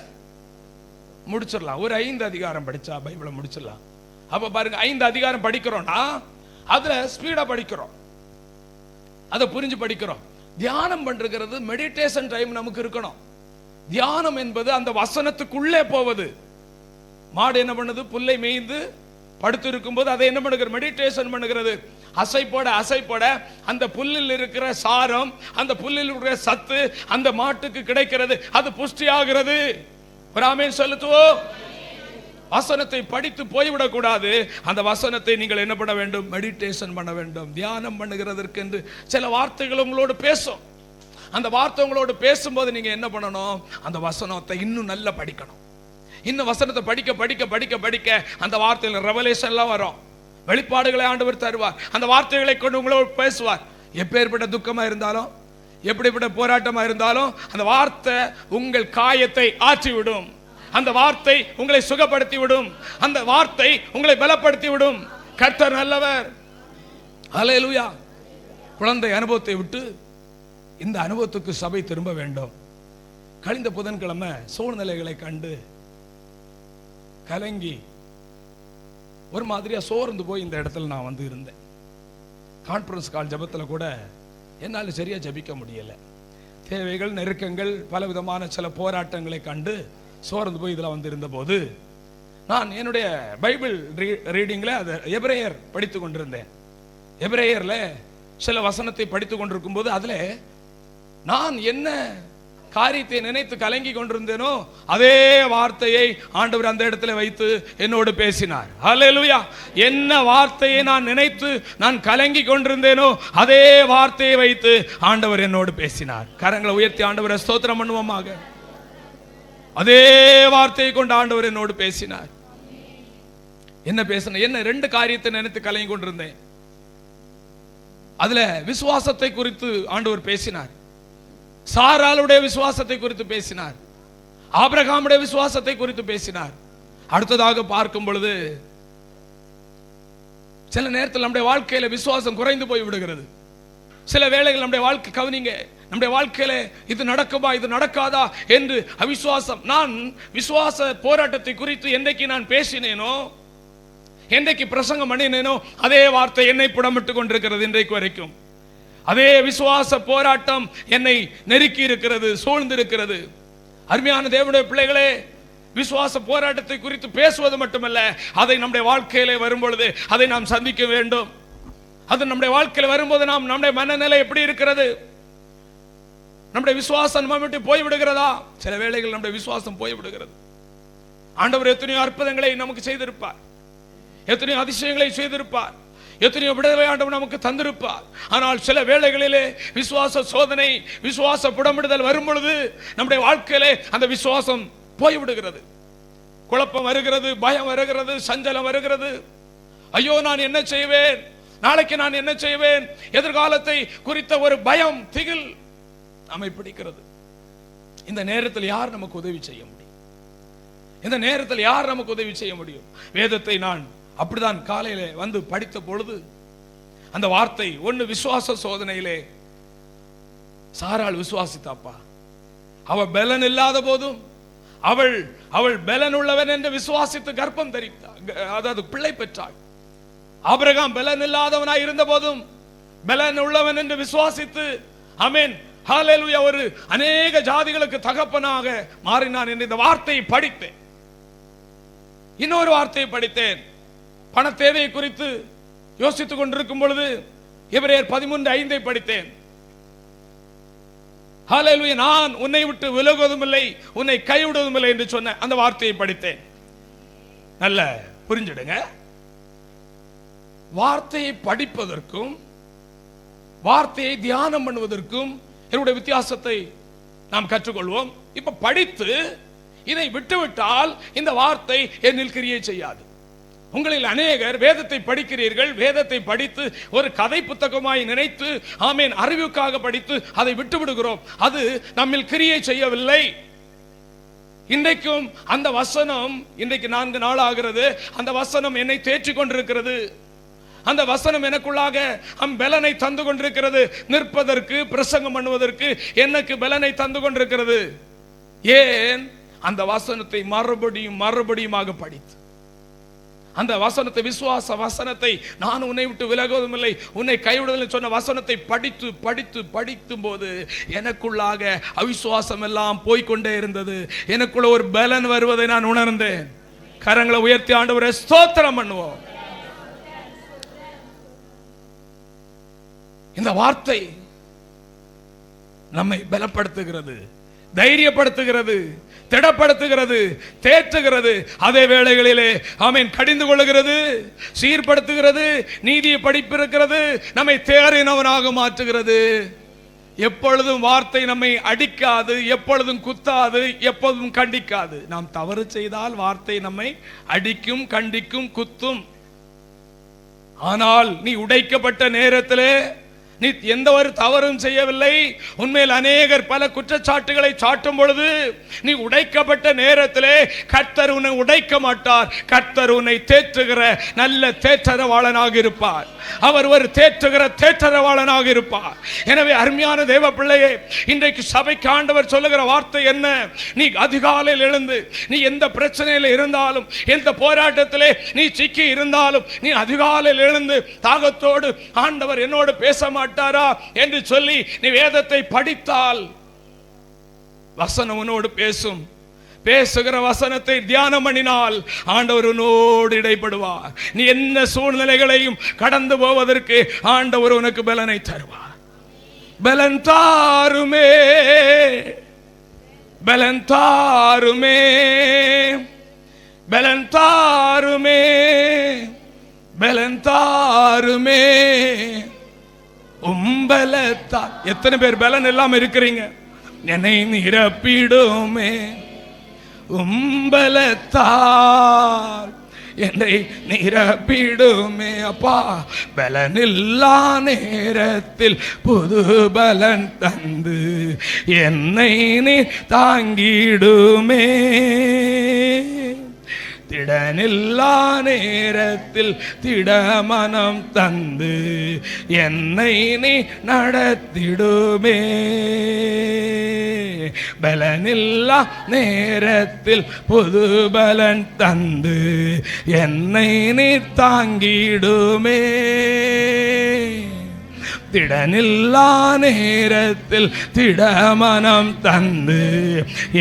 முடிச்சிடலாம். ஒரு 5 அதிகாரம் படிச்சா பைபிளை முடிச்சிடலாம். அப்ப பாருங்க, 5 அதிகாரம் படிக்கிறோம்னா அதுல ஸ்பீடா படிக்கிறோம், அதை புரிஞ்சு படிக்கிறோம். தியானம் பண்றது மெடிடேஷன் டைம் நமக்கு இருக்கணும். தியானம் என்பது அந்த வசனத்துக்குள்ளே போவது. மாடு என்ன பண்ணுது? புல்லை மேய்ந்து படுத்து இருக்கும் போது அதை என்ன பண்ணுகிறது? மெடிடேஷன் பண்ணுகிறது. அசை போட அந்த புல்லில் இருக்கிற சாரம், அந்த புல்லில் இருக்கிற சத்து அந்த மாட்டுக்கு கிடைக்கிறது, அது புஷ்டியாகிறது. ஒரு ஆமென் சொல்லுவோம். வசனத்தை படித்து போய்விடக் கூடாது. அந்த வசனத்தை நீங்கள் என்ன பண்ண வேண்டும்? மெடிடேஷன் பண்ண வேண்டும். தியானம் பண்ணுகிறதற்கு என்று சில வார்த்தைகள் உங்களோடு பேசும். அந்த வார்த்தை உங்களோடு பேசும்போது நீங்க என்ன பண்ணணும்? அந்த வசனத்தை இன்னும் நல்லா படிக்கணும். இன்னும் வசனத்தை படிக்க படிக்க படிக்க படிக்க அந்த வார்த்தையில் ரெவலேஷன் எல்லாம் வரும். வெளிப்பாடுகளை ஆண்டவர் தருவார். அந்த வார்த்தைகளை கொண்டு உங்களோடு பேசுவார். எப்பேற்பட்ட துக்கமா இருந்தாலும், எப்படிப்பட்ட போராட்டமா இருந்தாலும், அந்த வார்த்தை உங்கள் காயத்தை ஆற்றிவிடும். அந்த வார்த்தை உங்களை சுகப்படுத்தி விடும். அந்த வார்த்தை உங்களை பலப்படுத்தி விடும். கர்த்தர் நல்லவர். ஹல்லேலூயா. குழந்தை அனுபவத்தை விட்டு இந்த அனுபவத்துக்கு சபை திரும்ப வேண்டும். கழிந்த புதன்கிழமை சூழ்நிலைகளை கண்டு கலங்கி ஒரு மாதிரியா சோர்ந்து போய் இந்த இடத்துல நான் வந்து இருந்தேன். கான்ஃபரன்ஸ் கால் ஜபத்தில் கூட என்னால் சரியா ஜபிக்க முடியல. தேவைகள், நெருக்கங்கள், பலவிதமான சில போராட்டங்களை கண்டு சோர்ந்து போய் இதில் வந்து இருந்த போது நான் என்னுடைய பைபிள் ரீடிங்ல அதை எபிரேயர் படித்து கொண்டிருந்தேன். எபிரேயர்ல சில வசனத்தை படித்து கொண்டிருக்கும் போது அதுல நான் என்ன காரியத்தை நினைத்து கலங்கி கொண்டிருந்தேனோ அதே வார்த்தையை ஆண்டவர் அந்த இடத்துல வைத்து என்னோடு பேசினார். ஹல்லேலூயா. என்ன வார்த்தையை நான் நினைத்து நான் கலங்கி கொண்டிருந்தேனோ அதே வார்த்தையை வைத்து ஆண்டவர் என்னோடு பேசினார். கரங்களை உயர்த்தி ஆண்டவரை ஸ்தோத்திரம் பண்ணுவோமாக. அதே வார்த்தையை கொண்டு ஆண்டவர் என்னோடு பேசினார். என்ன பேசின? என்ன ரெண்டு காரியத்தை நினைத்து கலங்கி கொண்டிருந்தேன். அதுல விசுவாசத்தை குறித்து ஆண்டவர் பேசினார். சாராளுடைய விசுவாசத்தை குறித்து பேசினார். ஆபிரகாமுடைய விசுவாசத்தை குறித்து பேசினார். அடுத்ததாக பார்க்கும் பொழுது சில நேரத்தில் நம்முடைய வாழ்க்கையில விசுவாசம் குறைந்து போய் விடுகிறது. சில வேளைகள் நம்முடைய வாழ்க்கை கவனிங்க, நம்முடைய வாழ்க்கையில இது நடக்குமா இது நடக்காதா என்று அவிசுவாசம். நான் விசுவாச போராட்டத்தை குறித்து என்றைக்கு நான் பேசினேனோ, என்றைக்கு பிரசங்கம் பண்ணினேனோ அதே வார்த்தை என்னை புடமிட்டு கொண்டிருக்கிறது இன்றைக்கு வரைக்கும். அதே விசுவாச போராட்டம் என்னை நெருக்கி இருக்கிறது, சூழ்ந்து இருக்கிறது. அருமையான தேவனுடைய பிள்ளைகளே, விசுவாச போராட்டத்தை குறித்து பேசுவது மட்டுமல்ல, அதை நம்முடைய வாழ்க்கையிலே வரும்பொழுது அதை நாம் சந்திக்க வேண்டும். அது நம்முடைய வாழ்க்கையில் வரும்போது நம்முடைய மனநிலை எப்படி இருக்கிறது? நம்முடைய விசுவாசம் நம்ம விட்டு போய்விடுகிறதா? சில வேளைகள் நம்முடைய விசுவாசம் போய்விடுகிறது. ஆண்டவர் எத்தனையோ அற்புதங்களை நமக்கு செய்திருப்பார், எத்தனையோ அதிசயங்களை செய்திருப்பார், எத்தனையோ விடுதலை ஆண்டவர் நமக்கு தந்திருப்பார். ஆனால் சில வேளைகளிலே விசுவாச சோதனை, விசுவாச புடமிடுதல் வரும் பொழுது நம்முடைய வாழ்க்கையிலே அந்த விசுவாசம் போய்விடுகிறது. குழப்பம் வருகிறது, பயம் வருகிறது, சஞ்சலம் வருகிறது. ஐயோ நான் என்ன செய்வேன், நாளைக்கு நான் என்ன செய்வேன், எதிர்காலத்தை குறித்த ஒரு பயம், திகில் நம்மை பிடிக்கிறது. இந்த நேரத்தில் யார் நமக்கு உதவி செய்ய முடியும்? இந்த நேரத்தில் யார் நமக்கு உதவி செய்ய முடியும்? வேதத்தை நான் அப்படிதான் காலையில வந்து படித்த பொழுது அந்த வார்த்தை ஒன்று, விசுவாச சோதனையிலே சாராள் விசுவாசித்தாப்பா. அவள் பலன் இல்லாத போதும் அவள் பலன் உள்ளவன் என்று விசுவாசித்து கர்ப்பம் தரித்தாள், அதாவது பிள்ளை பெற்றாள். ஆபிரகாம் பலன் இல்லாதவனாய் இருந்த போதும் பலன் உள்ளவன் என்று விசுவாசித்து, ஆமென், ஹல்லேலூயா, ஒரு அநேக ஜாதிகளுக்கு தகப்பனாக மாறினான் என்று இந்த வார்த்தையை படித்தேன். இன்னொரு வார்த்தையை படித்தேன். பண தேவையை குறித்து யோசித்துக் கொண்டிருக்கும் பொழுது எபிரேயர் 13:5 படித்தேன். ஹல்லேலூயா, நான் உன்னை விட்டு விலகுவதும் இல்லை, உன்னை கைவிடுவதும் இல்லை என்று சொன்ன அந்த வார்த்தையை படித்தேன். நல்ல புரிஞ்சிடுங்க. வார்த்தையை படிப்பதற்கும் வார்த்தையை தியானம் பண்ணுவதற்கும் என்னுடைய வித்தியாசத்தை நாம் கற்றுக்கொள்வோம். இப்ப படித்து இதை விட்டுவிட்டால் இந்த வார்த்தை என்னில் கிரியை செய்யாது. உங்களில் அநேகர் வேதத்தை படிக்கிறீர்கள், வேதத்தை படித்து ஒரு கதை புத்தகமாய் நினைத்து, ஆமேன், அறிவுக்காக படித்து அதை விட்டு விடுகிறோம். அது நம்மில் கிரியை செய்யவில்லை. இன்றைக்கும் அந்த வசனம், இன்றைக்கு 4 நாள் ஆகிறது, அந்த வசனம் என்னை தேற்றிக் கொண்டிருக்கிறது. அந்த வசனம் எனக்குள்ளாக பலனை தந்து கொண்டிருக்கிறது. நிற்பதற்கு, பிரசங்கம் பண்ணுவதற்கு எனக்கு பலனை தந்து கொண்டிருக்கிறது. ஏன்? அந்த வசனத்தை மறுபடியுமாக படித்து, அந்த வசனத்தை, விசுவாச வசனத்தை, நான் உன்னை விட்டு விலகுவதும் இல்லை, உன்னை கைவிடுவதில்லை சொன்ன வசனத்தை படித்தும் போது எனக்குள்ளாக அவிசுவாசம் எல்லாம் போய்கொண்டே இருந்தது. எனக்குள்ள ஒரு பலன் வருவதை நான் உணர்ந்தேன். கரங்களை உயர்த்தி ஆண்டவரே ஸ்தோத்திரம் பண்ணுவோம். இந்த வார்த்தை நம்மை பலப்படுத்துகிறது, தைரியப்படுத்துகிறது, திடப்படுத்துகிறது, தேற்றுகிறது. அதே வேளைகளிலே ஆமென் கடிந்து கொள்ளுகிறது, சீர்படுத்துகிறது, நீதியை படிப்பிருக்கிறது, நம்மை தேறினவனாக மாற்றுகிறது. எப்பொழுதும் வார்த்தை நம்மை அடிக்காது, எப்பொழுதும் குத்தாது, எப்பொழுதும் கண்டிக்காது. நாம் தவறு செய்தால் வார்த்தை நம்மை அடிக்கும், கண்டிக்கும், குத்தும். ஆனால் நீ உடைக்கப்பட்ட நேரத்திலே நீ எந்த ஒரு தவறும் செய்யவில்லை, உண்மையில் அநேகர் பல குற்றச்சாட்டுகளை சாட்டும் பொழுது நீ உடைக்கப்பட்ட நேரத்திலே கர்த்தர் உன்னை உடைக்க மாட்டார். கர்த்தர் உன்னை தேற்றுகிற நல்ல தேற்றரவாளனாக இருப்பார். அவர் ஒரு தேற்றுகிற தேற்றரவாளனாக இருப்பார். எனவே அருமையான தேவ பிள்ளையே, இன்றைக்கு சபைக்கு ஆண்டவர் சொல்லுகிற வார்த்தை என்ன? நீ அதிகாலையில் எழுந்து நீ எந்த பிரச்சனையில் இருந்தாலும், எந்த போராட்டத்திலே நீ சிக்கி இருந்தாலும், நீ அதிகாலையில் எழுந்து தாகத்தோடு ஆண்டவர் என்னோடு பேச மாட்டாரா என்று சொல்லி நீ வேதத்தை படித்தால் வசனம் உன்னோடு பேசும். பேசுகிற வசனத்தை தியானம் பண்ணினால் ஆண்டவர் உன்னோடு இடைப்படுவார். நீ என்ன சூழ்நிலைகளையும் கடந்து போவதற்கு ஆண்டவர் உனக்கு பலனை தருவார். பலன் தாருமே, பலன் தாருமே, பலன் தாருமே, பலன் தாருமே. உம்பலத்தா எத்தனை பேர் பலன் எல்லாம் இருக்கிறீங்க? என்னை நிரப்பிடுமே உம்பலத்தால், என்னை நிரப்பிடுமே அப்பா. பலனில்லா நேரத்தில் புது பலன் தந்து என்னை நீ தாங்கிடுமே. திடனில்லா நேரத்தில் திடமனம் தந்து என்னை நீ நடத்திடுமே. பலனில்லா நேரத்தில் புது பலன் தந்து என்னை நீ தாங்கிடுமே. திடனில்லா நேரத்தில் திடமனம் தந்து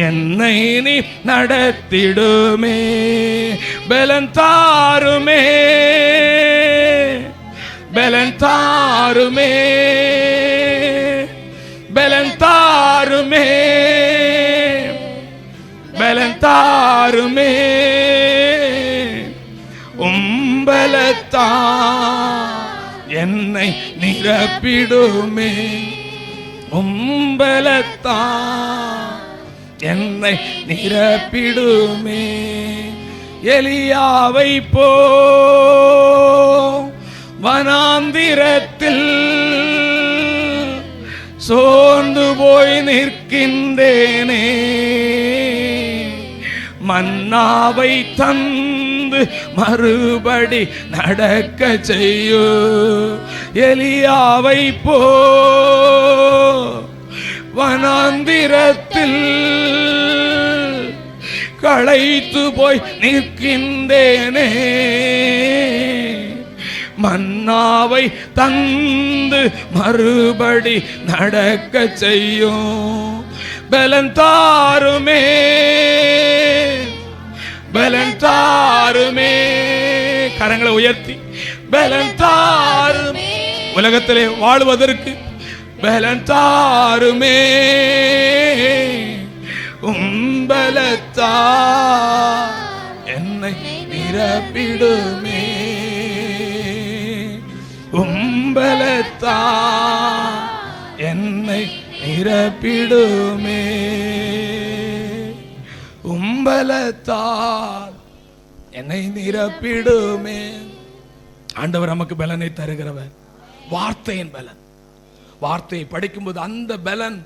என்னை நீ நடத்திடுமே. பலன் தாருமே, பலன் தாருமே, பலன் தாருமே, பலன் தாருமே. உம்பலத்தா என்னை நிரப்பிடுமே. உம்பலத்தா என்னை நிரப்பிடுமே. எலியாவை போ வனாந்திரத்தில் சோர்ந்து போய் நிற்கின்றேனே. மன்னாவை தந்து மறுபடி நடக்க செய்யோ. எலியாவை போ வனாந்திரத்தில் களைத்து போய் நிற்கின்றேனே. மன்னாவை தந்து மறுபடி நடக்க செய்யும். பலன் தாருமே, பலன் தாருமே. கரங்களை உயர்த்தி பலன் தாருமே. உலகத்திலே வாழ்வதற்கு பலன் தாருமே. உம்பலத்தா என்னை நிரப்பிடுமே. உம்பலத்தா என்னை நிரப்பிடுமே. உம்பலத்தால் என்னை நிரப்பிடுமே. ஆண்டவர் நமக்கு பலனை தருகிறவர். வார்த்தையின் பலன். வார்த்தையை படிக்கும்போது அந்த பலன்,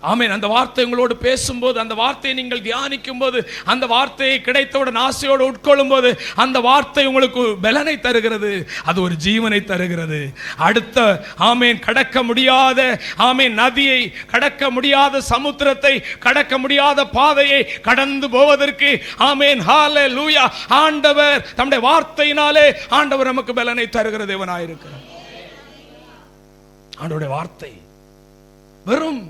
ஆமென், அந்த வார்த்தை உங்களோடு பேசும்போது, அந்த வார்த்தையை நீங்கள் தியானிக்கும் போது, அந்த வார்த்தையை கிடைத்தவுடன் ஆசையோடு உட்கொள்ளும் போது அந்த வார்த்தை உங்களுக்கு பலனை தருகிறது. அது ஒரு ஜீவனை தருகிறது. அடுத்த ஆமென் கடக்க முடியாத ஆமென் நதியை, கடக்க முடியாத சமுத்திரத்தை, கடக்க முடியாத பாதையை கடந்து போவதற்கு ஆமென் ஹல்லேலூயா ஆண்டவர் தம்முடைய வார்த்தையினாலே ஆண்டவர் நமக்கு பலனை தருகிற தேவனாயிருக்கிறார். ஆண்டவருடைய வார்த்தை வெறும்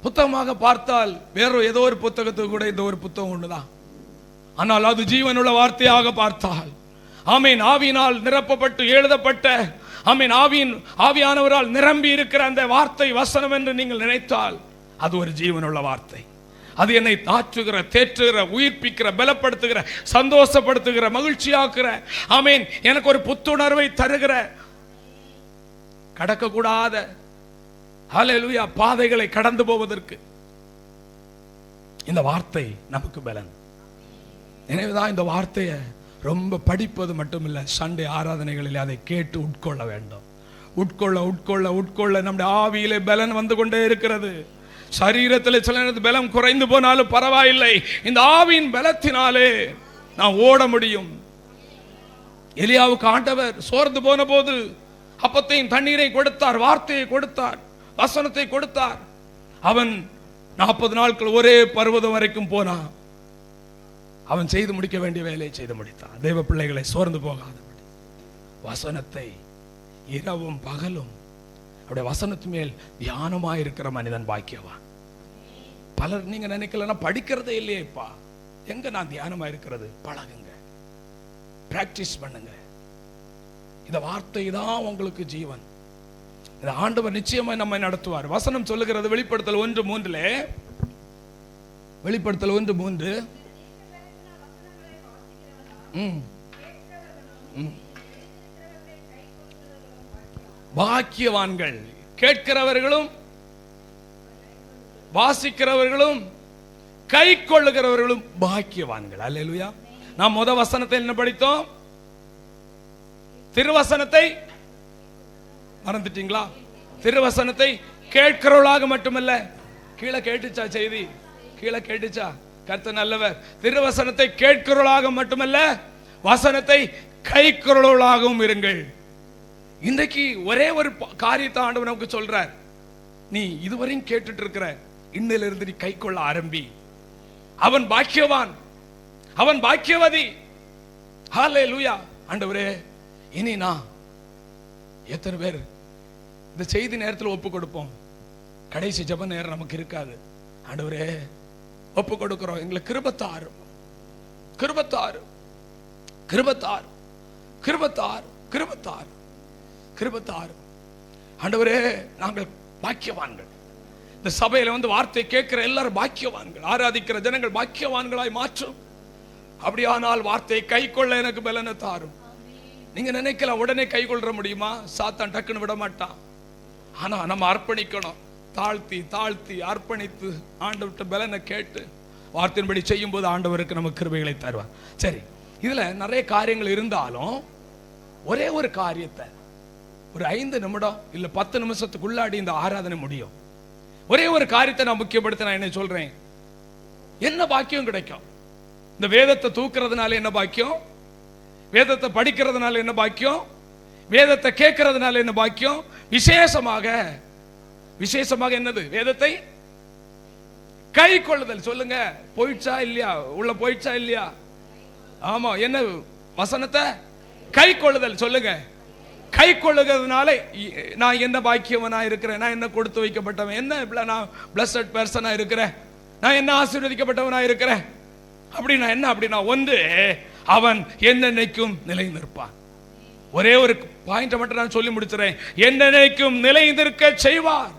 புத்தகமாக பார்த்தால் வேற ஏதோ ஒரு புத்தகத்துக்கு கூட இந்த ஒரு புத்தகம் ஒண்ணுதான். ஆனால் அது ஜீவனுள்ள வார்த்தையாக பார்த்தால், ஆமென், ஆவியினால் நிரப்பப்பட்டு எழுதப்பட்ட ஆமென், ஆவியானவரால் நிரம்பி இருக்கிற அந்த வார்த்தை வசனம் என்று நீங்கள் நினைத்தால் அது ஒரு ஜீவனுள்ள வார்த்தை. அது என்னை தாற்றுகிற, தேற்றுகிற, உயிர்ப்பிக்கிற, பலப்படுத்துகிற, சந்தோஷப்படுத்துகிற, மகிழ்ச்சியாக்குற, ஆமென், எனக்கு ஒரு புத்துணர்வை தருகிற, கடக்கக்கூடாத ஹல்லேலூயா பாதைகளை கடந்து போவதற்கு இந்த வார்த்தை நமக்கு பலன். எனவேதான் இந்த வார்த்தையை ரொம்ப படிப்பது மட்டுமில்ல, சண்டே ஆராதனைகளில் அதை கேட்டு உட்கொள்ள வேண்டும். உட்கொள்ள உட்கொள்ள உட்கொள்ள நம்முடைய ஆவியிலே பலன் வந்து கொண்டே இருக்கிறது. சரீரத்தில் சில நேரத்தில் பலம் குறைந்து போனாலும் பரவாயில்லை, இந்த ஆவியின் பலத்தினாலே நான் ஓட முடியும். எலியாவுக்கு ஆண்டவர் சோர்ந்து போன போது அப்பத்தையும் தண்ணீரை கொடுத்தார், வார்த்தையை கொடுத்தார், வசனத்தை கொடுத்தார். அவன் 40 நாட்கள் ஒரே பர்வதம் வரைக்கும் போனான். அவன் செய்து முடிக்க வேண்டிய வேலையை செய்து முடித்தான். தேவ பிள்ளைகளை சோர்ந்து போகாதபடி வசனத்தை இரவும் பகலும் அவருடைய வசனத்து மேல் தியானமாய் இருக்கிற மனிதன் பாக்கியவான். பலர் நீங்க நினைக்கலன்னா படிக்கிறதே இல்லையேப்பா, எங்க நான் தியானமா இருக்கிறது? பழகுங்க, பிராக்டிஸ் பண்ணுங்க. இந்த வார்த்தை தான் உங்களுக்கு ஜீவன். இந்த ஆண்டவர் நிச்சயமா நம்மை நடத்துவார். வசனம் சொல்லுகிறது வெளிப்படுத்தல் 1:3, வெளிப்படுத்தல் 1:3, பாக்கியவான்கள் கேட்கிறவர்களும் வாசிக்கிறவர்களும் கை கொள்ளுகிறவர்களும் பாக்கியவான்கள். அல்லேலூயா. நாம் முத வசனத்தை என்ன படித்தோம்? திருவசனத்தை மறந்துட்டீங்களா? திருவசனத்தை கேட்கிறவர்களாக மட்டுமல்ல, கீழே கேட்டுச்சா செய்தி? கீழே கேட்டுச்சா? கர்த்தர் நல்லவர். திருவசனத்தை கேட்கிறவர்களாக மட்டுமல்ல, வசனத்தை கைக்கிறவர்களாகவும் இருங்கள். இன்றைக்கு ஒரே ஒரு காரியத்தை ஆண்டவர் நமக்கு சொல்றார். நீ இதுவரையும் கேட்டுட்டு இருக்கிற, இன்னிலிருந்து நீ கை கொள்ள ஆரம்பி. அவன் பாக்கியவான், அவன் பாக்கியவதி. ஹல்லேலூயா. ஆண்டவரே, இனி நான் எத்தனை பேர் இந்த செய்தி நேரத்தில் ஒப்பு கொடுப்போம்? கடைசி ஜெப நேரம் நமக்கு இருக்காது. ஆண்டவரே, ஒப்பு கொடுக்கிறோம், எங்களுக்கு கிருபத்தாரு, கிருபத்தாரு, கிருபத்தாரு, கிருபத்தாரு, கிருபத்தாரு, கிருபத்தாரு. ஆண்டவரே, நாங்கள் பாக்கியவான்கள். இந்த சபையில வந்து வார்த்தை கேட்கிற எல்லாரும் பாக்கியவான்கள், ஆராதிக்கிற ஜனங்கள் பாக்கியவான்களாய் மாற்றும். அப்படியானால் வார்த்தையை கை கொள்ள எனக்கு பலனை தாரும். நீங்க நினைக்கலாம் உடனே கை கொள்ள முடியுமா? சாத்தான் டக்குன்னு விட மாட்டான். ஆனா நம்ம அர்ப்பணிக்கணும். தாழ்த்தி தாழ்த்தி அர்ப்பணித்து ஆண்டவர்கிட்ட பலனை கேட்டு வார்த்தையின்படி செய்யும் போது ஆண்டவருக்கு நமக்கு கிருபைகளை தருவார். சரி, இதுல நிறைய காரியங்கள் இருந்தாலும் ஒரே ஒரு காரியத்தை ஒரு 5 நிமிடம் இல்ல 10 நிமிஷத்துக்குள்ளாடி இந்த ஆராதனை முடியும். ஒரே ஒரு காரியத்தை நான் முக்கியப்படுத்த நான் என்ன சொல்றேன், என்ன பாக்கியம் கிடைக்கும்? இந்த வேதத்தை தூக்குறதுனால என்ன பாக்கியம்? வேதத்தை படிக்கிறதுனால என்ன பாக்கியம்? வேதத்தை கேட்கறதுனால என்ன பாக்கியம்? விசேஷமாக என்னது? வேதத்தை கை கொள்ளுதல். சொல்லுங்க, போயிடுச்சா இல்லையா? உள்ள போயிடுச்சா இல்லையா? ஆமா, என்ன? வசனத்தை கை கொள்ளுதல். சொல்லுங்க, கை கொள்ளுகிறதுனால நான் என்ன பாக்கியவனா இருக்கிறேன்? நான் என்ன கொடுத்து வைக்கப்பட்டவன்? என்ன நான் பிளஸட் பர்சனா இருக்கிறேன்? நான் என்ன ஆசீர்வதிக்கப்பட்டவனா இருக்கிறேன்? அப்படின்னா என்ன? அப்படின்னா ஒன்று, அவன் என்னென்னைக்கும் நிலை நிற்பான். ஒரே ஒரு பாயிண்ட் மட்டும் நான் சொல்லி முடிச்சுறேன். என்னென்னைக்கும் நிலை நிற்க செய்வார்,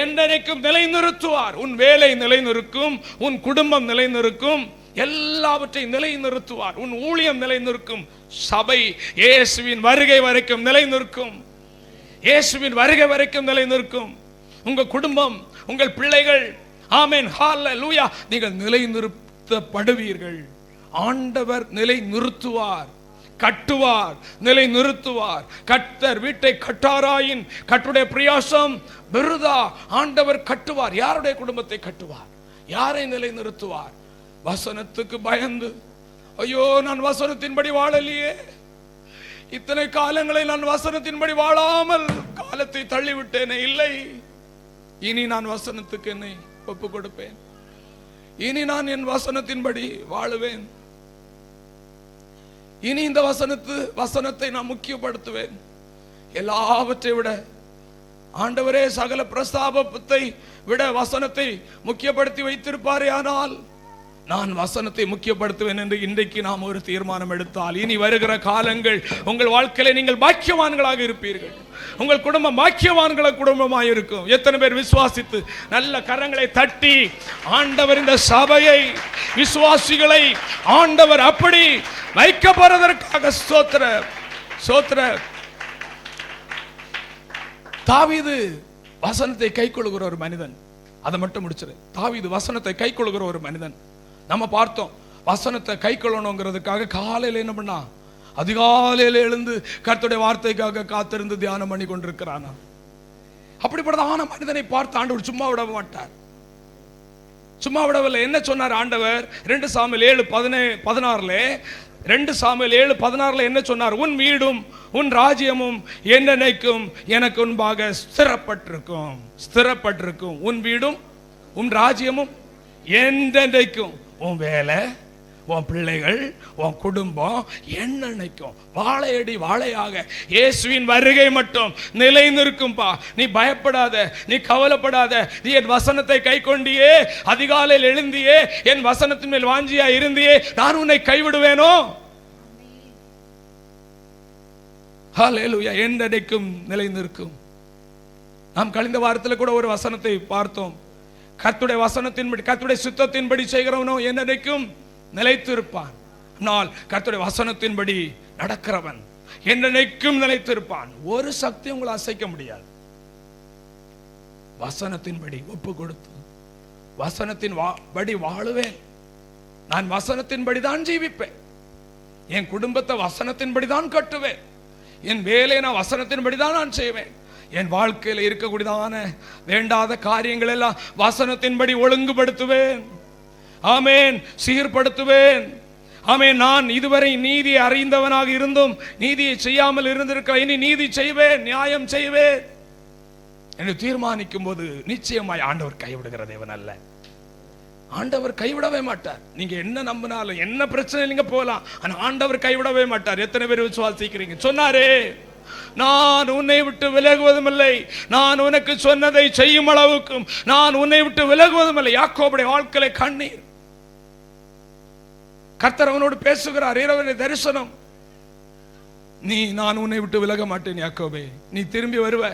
என்னென்னைக்கும் நிலை நிறுத்துவார். உன் வேலை நிலை நிற்கும், உன் குடும்பம் நிலை நிற்கும், எல்லாவற்றையும் நிலை நிறுத்துவார். உன் ஊழியம் நிலை நிற்கும். சபை இயேசுவின் வருகை வரைக்கும் நிலை நிற்கும். இயேசுவின் வருகை வரைக்கும் நிலை நிற்கும். உங்க குடும்பம், உங்கள் பிள்ளைகள், ஆமென், ஹல்லேலூயா, நீங்கள் நிலை நிறுத்தப்படுவீர்கள். ஆண்டவர் நிலை நிறுத்துவார், கட்டுவார், நிலை நிறுத்துவார். கர்த்தர் வீட்டை கட்டாராயின் கர்த்தருடைய பிரயாசம் விருதா. ஆண்டவர் கட்டுவார். யாருடைய குடும்பத்தை கட்டுவார்? யாரை நிலை நிறுத்துவார்? வசனத்துக்கு பயந்து, ஐயோ நான் வசனத்தின்படி வாழலையே, இத்தனை காலங்களை நான் வசனத்தின்படி வாழாமல் காலத்தை தள்ளிவிட்டேனே. இல்லை, இனி நான் வசனத்துக்கு என்னை ஒப்பு கொடுப்பேன். இனி நான் என் வசனத்தின்படி வாழுவேன். இனி இந்த வசனத்தை நான் முக்கியப்படுத்துவேன். எல்லாவற்றை விட ஆண்டவரே சகல பிரஸ்தாபத்தை விட வசனத்தை முக்கியப்படுத்தி வைத்திருப்பாரே. ஆனால் நான் வசனத்தை முக்கியப்படுத்துவேன் என்று இன்றைக்கு நாம் ஒரு தீர்மானம் எடுத்தால் இனி வருகிற காலங்கள் உங்கள் வாழ்க்கையில நீங்கள் பாக்கியவான்களாக இருப்பீர்கள். உங்கள் குடும்பம் பாக்கியவான்கள குடும்பமாக இருக்கும். எத்தனை பேர் விசுவாசித்து நல்ல கரங்களை தட்டி ஆண்டவர் இந்த சபையை விசுவாசிகளை ஆண்டவர் அப்படி வைக்கப்படுவதற்காக ஸ்தோத்திர ஸ்தோத்திர. தாவீது வசனத்தை கைக்கொள்ளுகிற ஒரு மனிதன். அதை மட்டும் முடிச்சிரு. தாவீது வசனத்தை கைக்கொள்ளுகிற ஒரு மனிதன். நம்ம பார்த்தோம், வசனத்தை கைக்கொள்ளணுங்கிறதுக்காக காலையில் என்ன பண்ணா, அதிகாலையில் எழுந்து கர்த்தருடைய வார்த்தைக்காக காத்திருந்து தியானம் பண்ணி கொண்டிருக்கிறான். அப்படிப்பட்டதான மனிதனை பார்த்து ஆண்டவர் சும்மா விட மாட்டார். சும்மா விடவில்லை. என்ன சொன்னார் ஆண்டவர்? 2 சாமுவேல் 7:16 2 சாமுவேல் 7:16 என்ன சொன்னார்? உன் வீடும் உன் ராஜ்யமும் என்னைக்கும் எனக்கு முன்பாக ஸ்திரப்பட்டிருக்கும். ஸ்திரப்பட்டிருக்கும். உன் வீடும் உன் ராஜ்யமும் என்னைக்கும். உன் வேலை, உன் பிள்ளைகள், உன் குடும்பம் என்னைக்கும் வாழையடி வாழையாக இயேசுவின் வருகை மட்டும் நிலைநிற்கும்பா. நீ பயப்படாத, நீ கவலைப்படாத. நீ என் வசனத்தை கை கொண்டியே, அதிகாலையில் எழுந்தியே, என் வசனத்தின் மேல் வாஞ்சியா இருந்தியே, நான் உன்னை கைவிடுவேனோ? ஹல்லேலூயா. என்றைக்கும் நிலைநிற்கும். நாம் கழிந்த வாரத்தில் கூட ஒரு வசனத்தை பார்த்தோம். கர்த்தருடைய வசனத்தின்படி, கர்த்தருடைய சுத்தத்தின்படி செய்கிறவனோ என்றைக்கும் நிலைத்திருப்பான். ஆனால் கர்த்தருடைய வசனத்தின்படி நடக்கிறவன் என்றைக்கும் நிலைத்திருப்பான். ஒரு சக்தி உங்களை அசைக்க முடியாது. வசனத்தின்படி ஒப்பு கொடுத்து வசனத்தின் படி வாழுவேன். நான் வசனத்தின்படி தான் ஜீவிப்பேன். என் குடும்பத்தை வசனத்தின்படி தான் கட்டுவேன். என் வேலையை நான் வசனத்தின்படி தான் நான் செய்வேன். என் வாழ்க்கையில் இருக்கக்கூடியதான வேண்டாத காரியங்கள் எல்லாம் வசனத்தின்படி ஒழுங்குபடுத்துவேன். ஆமேன். சீர்படுத்துவேன். ஆமேன். நான் இதுவரை நீதியை அறிந்தவனாக இருந்தும் நீதியை செய்யாமல் இருந்திருக்க, இனி நீதி செய்வேன், நியாயம் செய்வேன் என்று தீர்மானிக்கும் போது நிச்சயமாய் ஆண்டவர் கைவிடுகிற தேவன் அல்ல. ஆண்டவர் கைவிடவே மாட்டார். நீங்க என்ன நம்பினாலும் என்ன பிரச்சனை நீங்க போகலாம், ஆனா ஆண்டவர் கைவிடவே மாட்டார். எத்தனை பேர் விசுவாசிக்கிறீங்க? சொன்னாரே, நான் உன்னை விட்டு விலகுவதும் இல்லை, நான் உனக்கு சொன்னதை செய்யும் அளவுக்கும் நான் உன்னை விட்டு விலகுவதும் இல்லை. யாக்கோபுடைய வாழ்க்கையில கண்ணீர். கர்த்தர் அவனோடு பேசுகிறார். இரவு தரிசனம். நான் உன்னை விட்டு விலக மாட்டேன் யாக்கோபே, நீ திரும்பி வருவ.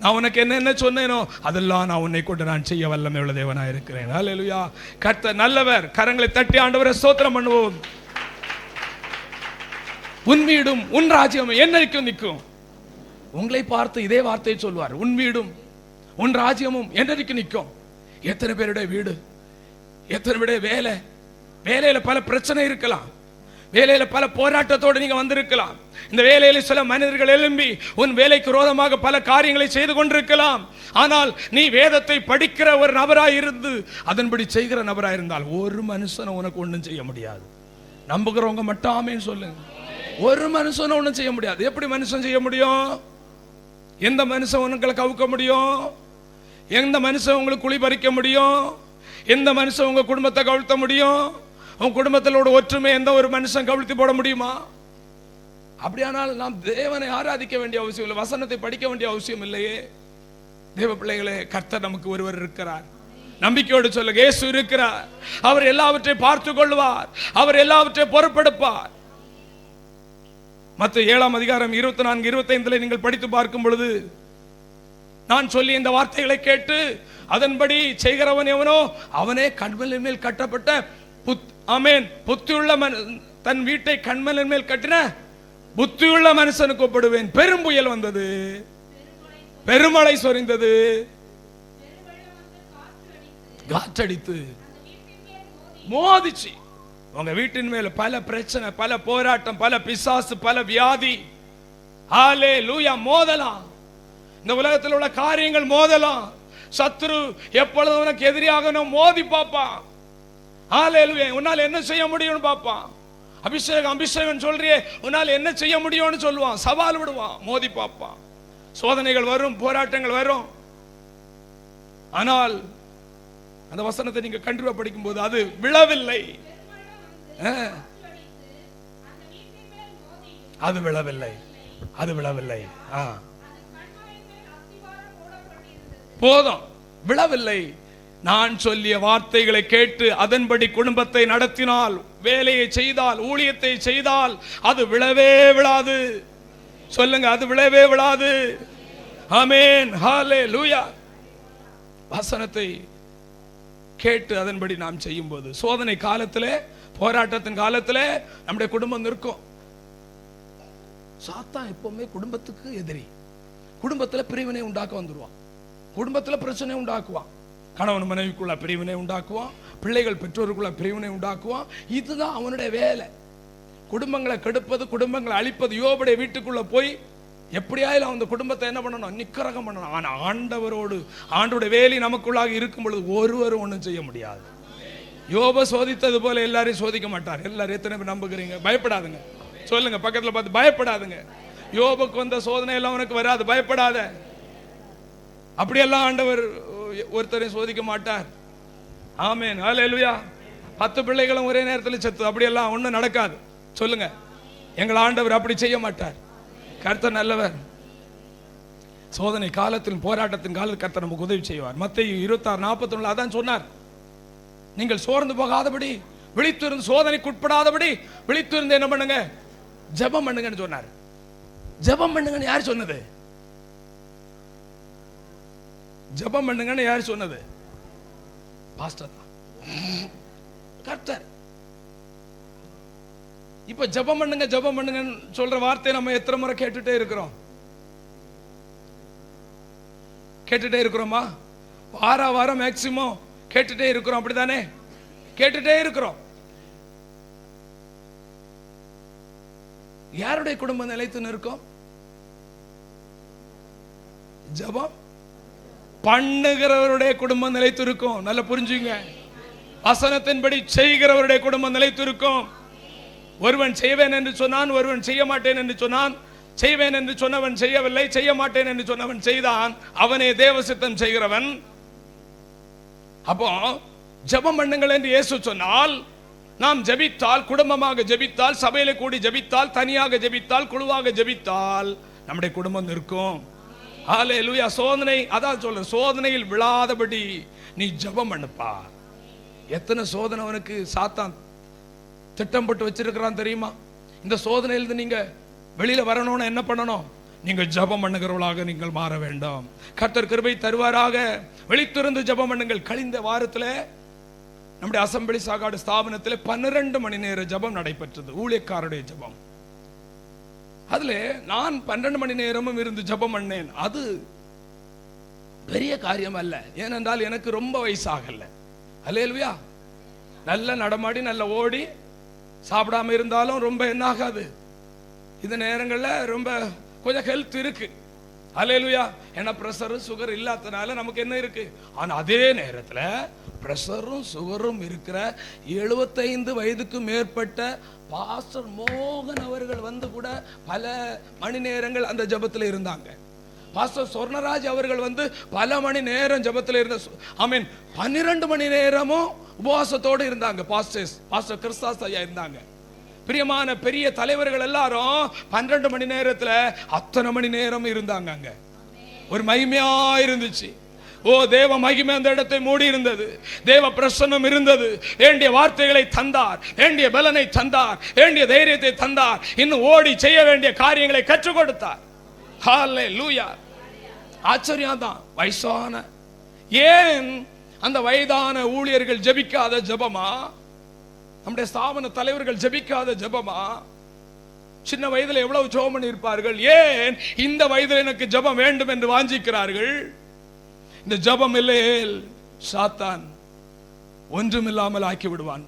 நான் உனக்கு என்ன சொன்னேனோ அதெல்லாம் நான் உன்னை கொண்டு நான் செய்ய வல்லமை உள்ள தேவனா இருக்கிறேன். ஹல்லேலூயா. கர்த்தர் நல்லவர். கரங்களை தட்டி ஆண்டவரை ஸ்தோத்திரம் பண்ணுவோம். உன் வீடும் உன் ராஜ்யம் என்னைக்கும் நிற்கும். உங்களை பார்த்து இதே வார்த்தையை சொல்வார். உன் வீடும் உன் ராஜ்யமும் என்றைக்கு நிற்கும். எத்தனை பேருடைய வீடு, எத்தனை பேருடைய வேலை, வேலையில பல பிரச்சனை இருக்கலாம், வேலையில பல போராட்டத்தோடு நீங்க வந்திருக்கலாம். இந்த வேலையில சில மனிதர்கள் எழும்பி உன் வேலைக்கு விரோதமாக பல காரியங்களை செய்து கொண்டிருக்கலாம். ஆனால் நீ வேதத்தை படிக்கிற ஒரு நபராய் இருந்து அதன்படி செய்கிற நபராய் இருந்தால் ஒரு மனுஷனை உனக்கு ஒன்றும் செய்ய முடியாது. நம்புகிறவங்க மட்டும் ஆமேன்னு சொல்லுங்க. ஒரு மனுஷனை ஒன்றும் செய்ய முடியாது. எப்படி மனுஷன் செய்ய முடியும்? எந்த மனுஷன் உங்களை கவுக்க முடியும்? எந்த மனுஷன் உங்களுக்கு குழி பறிக்க முடியும்? எந்த மனுஷன் உங்க குடும்பத்தை கவிழ்த்த முடியும்? உங்க குடும்பத்திலோட ஒற்றுமை எந்த ஒரு மனுஷன் கவிழ்த்தி போட முடியுமா? அப்படியானால் நாம் தேவனை ஆராதிக்க வேண்டிய அவசியம் இல்லை, வசனத்தை படிக்க வேண்டிய அவசியம் இல்லையே. தேவ பிள்ளைகளே, கர்த்தர் நமக்கு ஒருவர் இருக்கிறார். நம்பிக்கையோடு சொல்லுங்க, இயேசு இருக்கிறார். அவர் எல்லாவற்றையும் பார்த்து கொள்வார். அவர் எல்லாவற்றையும் பொறுப்பெடுப்பார். மத்தேயு 7:24-25 நீங்கள் படித்து பார்க்கும் பொழுது, நான் சொல்லி இந்த வார்த்தைகளை கேட்டு அதன்படி செய்கிறவன் எவனோ அவனே கண்மலின் மேல் கட்டப்பட்ட புத்தியுள்ள தன் வீட்டை கண்மலின் மேல் கட்டின புத்தியுள்ள மனுஷனுக்கு ஒப்பிடுவேன். பெரும் புயல் வந்தது, பெருமழை சொரிந்தது, காற்றடித்து மோதிச்சு. உங்க வீட்டின் மேல பல பிரச்சனை, பல போராட்டம், பல பிசாசு, பல வியாதி. ஹல்லேலூயா. மோதலாம். இந்த உலகத்தில் உள்ள காரியங்கள் மோதலாம். சத்துரு எப்பொழுது உனக்கு எதிரியாக மோதி பாப்பான். ஹல்லேலூயா. உன்னால் என்ன செய்ய முடியும்னு பாப்பான். அபிஷேகம் சொல்றியே, உன்னால் என்ன செய்ய முடியும்னு சொல்லுவான். சவால் விடுவான், மோதி பாப்பான். சோதனைகள் வரும், போராட்டங்கள் வரும். ஆனால் அந்த வசனத்தை நீங்க கண்டிப்பா படிக்கும் போது அது விழவில்லை, அது விழவில்லை, அது விழவில்லை. போதும், விழவில்லை. நான் சொல்லிய வார்த்தைகளை கேட்டு அதன்படி குடும்பத்தை நடத்தினால், வேலையை செய்தால், ஊழியத்தை செய்தால் அது விழவே விழாது. சொல்லுங்க, அது விழவே விழாது. ஆமென், ஹல்லேலூயா. வசனத்தை கேட்டு அதன்படி நாம் செய்யும் போது, சோதனை காலத்திலே, போராட்டத்தின் காலத்திலே நம்முடைய குடும்பம் நிற்கும். சாத்தான் எப்பவுமே குடும்பத்துக்கு எதிரி. குடும்பத்துல பிரிவினை உண்டாக்க வந்துருவான், குடும்பத்துல பிரச்சனை உண்டாக்குவான், கணவன் மனைவிக்குள்ள பிரிவினை உண்டாக்குவான், பிள்ளைகள் பெற்றோருக்குள்ள பிரிவினை உண்டாக்குவான். இதுதான் அவனுடைய வேலை. குடும்பங்களை கெடுப்பது, குடும்பங்களை அழிப்பது. யோபுடைய வீட்டுக்குள்ள போய் எப்படியாயிலும் அந்த குடும்பத்தை என்ன பண்ணணும்? நிக்கரகம் பண்ணணும். ஆனா ஆண்டவரோடு, ஆண்டோடைய வேலை நமக்குள்ளாக இருக்கும் பொழுது ஒருவரும் ஒன்றும் செய்ய முடியாது. யோபை சோதித்தது போல எல்லாரையும் சோதிக்க மாட்டார். எல்லாரும் எத்தனை பேர் நம்புகிறீங்க? பயப்படாதுங்க. சொல்லுங்க, பக்கத்துல பார்த்து, பயப்படாதுங்க. யோபுக்கு வந்த சோதனை எல்லாம் உனக்கு வராது, பயப்படாத. அப்படியெல்லாம் ஆண்டவர் ஒருத்தரையும் சோதிக்க மாட்டார். ஆமென், ஹல்லேலூயா. 10 பிள்ளைகளும் ஒரே நேரத்தில் செத்து, அப்படியெல்லாம் ஒன்றும் நடக்காது. சொல்லுங்க, எங்கள் ஆண்டவர் அப்படி செய்ய மாட்டார். கர்த்தர் நல்லவர். சோதனை காலத்தில், போராட்டத்தின் காலத்தில் கர்த்தர் நமக்கு உதவி செய்வார். மத்தேயு 26:41 அதான் சொன்னார். நீங்கள் சோர்ந்து போகாதபடி, விழித்திருந்து சோதனைக்கு உட்படாதபடி விழித்திருந்து என்ன பண்ணுங்க? ஜெபம் பண்ணுங்கன்னு சொன்னார். ஜெபம் பண்ணுங்கன்னு யார் சொன்னது? ஜெபம் பண்ணுங்கன்னு யார் சொன்னது? பாஸ்டர் தான், கர்த்தர். இப்ப ஜெபம் பண்ணுங்க, ஜெபம் பண்ணுங்கன்னு சொல்ற வார்த்தையை நம்ம எத்தனை முறை கேட்டுட்டே இருக்கிறோம்? கேட்டுட்டே இருக்கிறோமா? வாரம் மேக்சிமம் கேட்டுட்டே இருக்கிறோம், அப்படித்தானே? கேட்டுட்டே இருக்கிறோம். யாருடைய குடும்பம் நிலைத்து நிற்கும்? ஜெபம் பண்ணுகிறவருடைய குடும்பம் நிலைத்து இருக்கும். நல்லா புரிஞ்சுங்க. வசனத்தின்படி செய்கிறவருடைய குடும்பம் நிலைத்து இருக்கும். ஒருவன் செய்வேன் என்று சொன்னான், ஒருவன் செய்ய மாட்டேன் என்று சொன்னான். செய்வேன் என்று சொன்னவன் செய்யவில்லை, செய்ய மாட்டேன் என்று சொன்னவன் செய்தான். அவனே தேவசித்தம் செய்கிறவன். அப்போ ஜெபம் பண்ணுங்கள் என்று இயேசு சொன்னால், நாம் ஜெபித்தால், குடும்பமாக ஜெபித்தால், சபையில கூடி ஜெபித்தால், தனியாக ஜெபித்தால், குழுவாக ஜெபித்தால் நம்முடைய குடும்பம் நிற்கும். ஹல்லேலூயா. சோதனை, அதான் சொல்ற, சோதனையில் விழாதபடி நீ ஜெபம் பண்ணுப்பா. எத்தனை சோதனை அவனுக்கு சாத்தான் திட்டம் போட்டு வச்சிருக்கிறான் தெரியுமா? இந்த சோதனையிலிருந்து நீங்க வெளியில வரணும்னு என்ன பண்ணணும்? நீங்கள் ஜெபம் பண்ணுகிறவர்களாக நீங்கள் மாற வேண்டும். கர்த்தர் கிருபை தருவாராக. விழித்திருந்து ஜெபம் பண்ணுங்கள். கழிந்த வாரத்தில் நம்முடைய அசம்பிளி சாகாடு ஸ்தாபனத்தில் 12 மணி நேர ஜெபம் நடைபெற்றது, ஊழியக்காரருடைய ஜெபம். அதுல நான் 12 மணி நேரமும் இருந்து ஜெபம் பண்ணேன். அது பெரிய காரியம் அல்ல, ஏனென்றால் எனக்கு ரொம்ப வயசாகல. அல்லேலூயா. நல்ல நடமாடி, நல்ல ஓடி, சாப்பிடாம இருந்தாலும் ரொம்ப என்ன ஆகாது. இந்த நேரங்களில் ரொம்ப கொஞ்சம் ஹெல்த் இருக்கு. அல்லேலூயா. ஏன்னா பிரஷர் சுகர் இல்லாதனால நமக்கு என்ன இருக்கு. ஆனா அதே நேரத்தில் பிரஷரும் சுகரும் இருக்கிற 75 வயதுக்கு மேற்பட்ட பாஸ்டர் மோகன் அவர்கள் வந்து கூட பல மணி நேரங்கள் அந்த ஜெபத்தில் இருந்தாங்க. பாஸ்டர் சொர்ணராஜ் அவர்கள் வந்து பல மணி நேரம் ஜெபத்தில் இருந்த, ஆமீன், 12 மணி நேரமும் உபவாசத்தோடு இருந்தாங்க. பாஸ்டர் கிறிஸ்தாஸ் ஐயா இருந்தாங்க. பிரியமான பெரிய தலைவர்கள் எல்லாரும் 12 மணி நேரத்துல அத்தனை மணி நேரம் இருந்தாங்க. அங்க ஒரு மகிமையா இருந்துச்சு. ஓ, தேவ மகிமை அந்த இடத்தை மூடி இருந்தது. தேவ பிரசன்னம் இருந்தது. வேண்டிய வார்த்தைகளை தந்தார், வேண்டிய பலனை தந்தார், வேண்டிய தைரியத்தை தந்தார். இன்னும் ஓடி செய்ய வேண்டிய காரியங்களை கற்றுக் கொடுத்தார். ஹல்லேலூயா. ஆச்சரியம் தான். வயசான, ஏன் அந்த வயதான ஊழியர்கள் ஜெபிக்காத ஜெபமா? நம்முடைய ஸ்தாபன தலைவர்கள் ஜெபிக்காத ஜெபமா? சின்ன வயதில் எவ்வளவு ஜெபம் பண்ணி இருப்பார்கள். ஏன் இந்த வயதில் எனக்கு ஜெபம் வேண்டும் என்று வாஞ்சிக்கிறார்கள்? இந்த ஜெபம் இல்லையே சாத்தான் ஒன்றுமில்லாமல் ஆக்கி விடுவான்.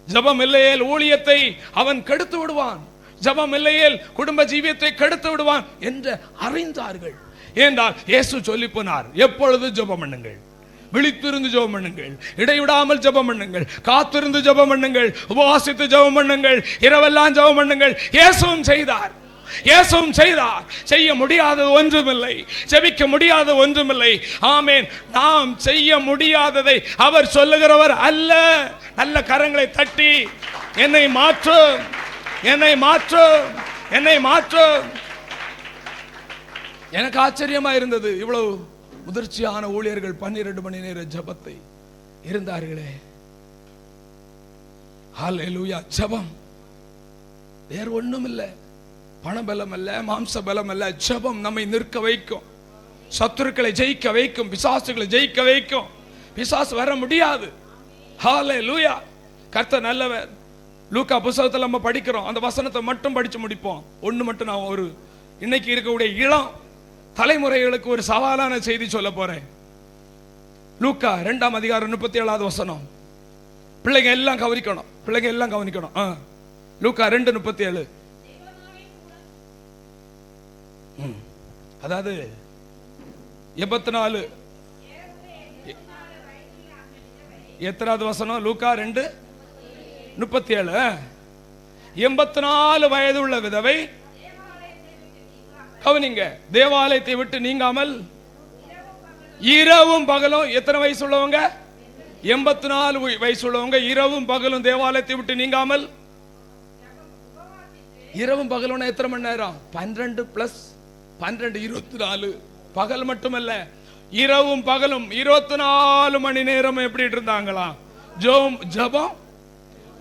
ஜெபம் இல்லையே ஊழியத்தை அவன் கெடுத்து விடுவான். ஜெபம் இல்லையே குடும்ப ஜீவியத்தை கெடுத்து விடுவான் என்று அறிந்தார்கள். ஏனென்றால் இயேசு சொல்லி போனார், எப்பொழுது ஜெபம் பண்ணுங்கள், விழித்திருந்து ஜெபம் பண்ணுங்கள், இடைவிடாமல் ஜெபம் பண்ணுங்கள், காத்திருந்து ஜெபம் பண்ணுங்கள், உபவாசித்து ஜெபம் பண்ணுங்கள், இரவெல்லாம் ஜெபம் பண்ணுங்கள். இயேசுவும் செய்தார். இயேசுவும் செய்தார். செய்ய முடியாதது ஒன்றுமில்லை, ஜெபிக்க முடியாத ஒன்றுமில்லை. ஆமென். நாம் செய்ய முடியாததை அவர் சொல்லுகிறவர் அல்ல. நல்ல கரங்களை தட்டி என்னை மாற்றும், என்னை மாற்றும், என்னை மாற்றும். எனக்கு ஆச்சரியமா இருந்தது. இவ்வளவு முதிர்ச்சியான ஊழியர்கள் 12 மணி நேர ஜெபத்தை இருந்தார்களே. ஹல்லேலூயா. ஜெபம் வேற ஒண்ணும் இல்லை, பணபலம் அல்ல, மாம்ச பலம் அல்ல. ஜெபம் நம்மை நிற்க வைக்கும், சத்துருக்களை ஜெயிக்க வைக்கும், பிசாசுகளை ஜெயிக்க வைக்கும். பிசாசு வர முடியாது. ஹல்லேலூயா. கர்த்தர் நல்லவர். லூக்கா புத்தகத்தில் நம்ம படிக்கிறோம், அந்த வசனத்தை மட்டும் படிச்சு முடிப்போம். ஒண்ணு மட்டும் நான் ஒரு இன்னைக்கு இருக்கக்கூடிய இளம் தலைமுறைகளுக்கு ஒரு சவாலான செய்தி சொல்ல போறேன். லூக்கா 2ஆம் அதிகாரம் 37வது வசனம். பிள்ளைங்க எல்லாம் கவனிக்கணும், பிள்ளைங்க எல்லாம் கவனிக்கணும். லூக்கா 2:37. அதாவது 84 எத்தனாவது வசனம்? லூக்கா 2:37. 84 வயது உள்ள விதவை, கவனிங்க, தேவாலயத்தை விட்டு நீங்காமல் இரவும் பகலும். எத்தனை வயசு உள்ளவங்க? 84 வயசு உள்ளவங்க. இரவும் பகலும் தேவாலயத்தை விட்டு நீங்காமல். இரவும் பகலும் எத்தனை மணி நேரம்? 12 + 12 24. பகல் மட்டுமல்ல, இரவும் பகலும் 24 மணி நேரம் எப்படி இருந்தாங்களா? ஜெபம்,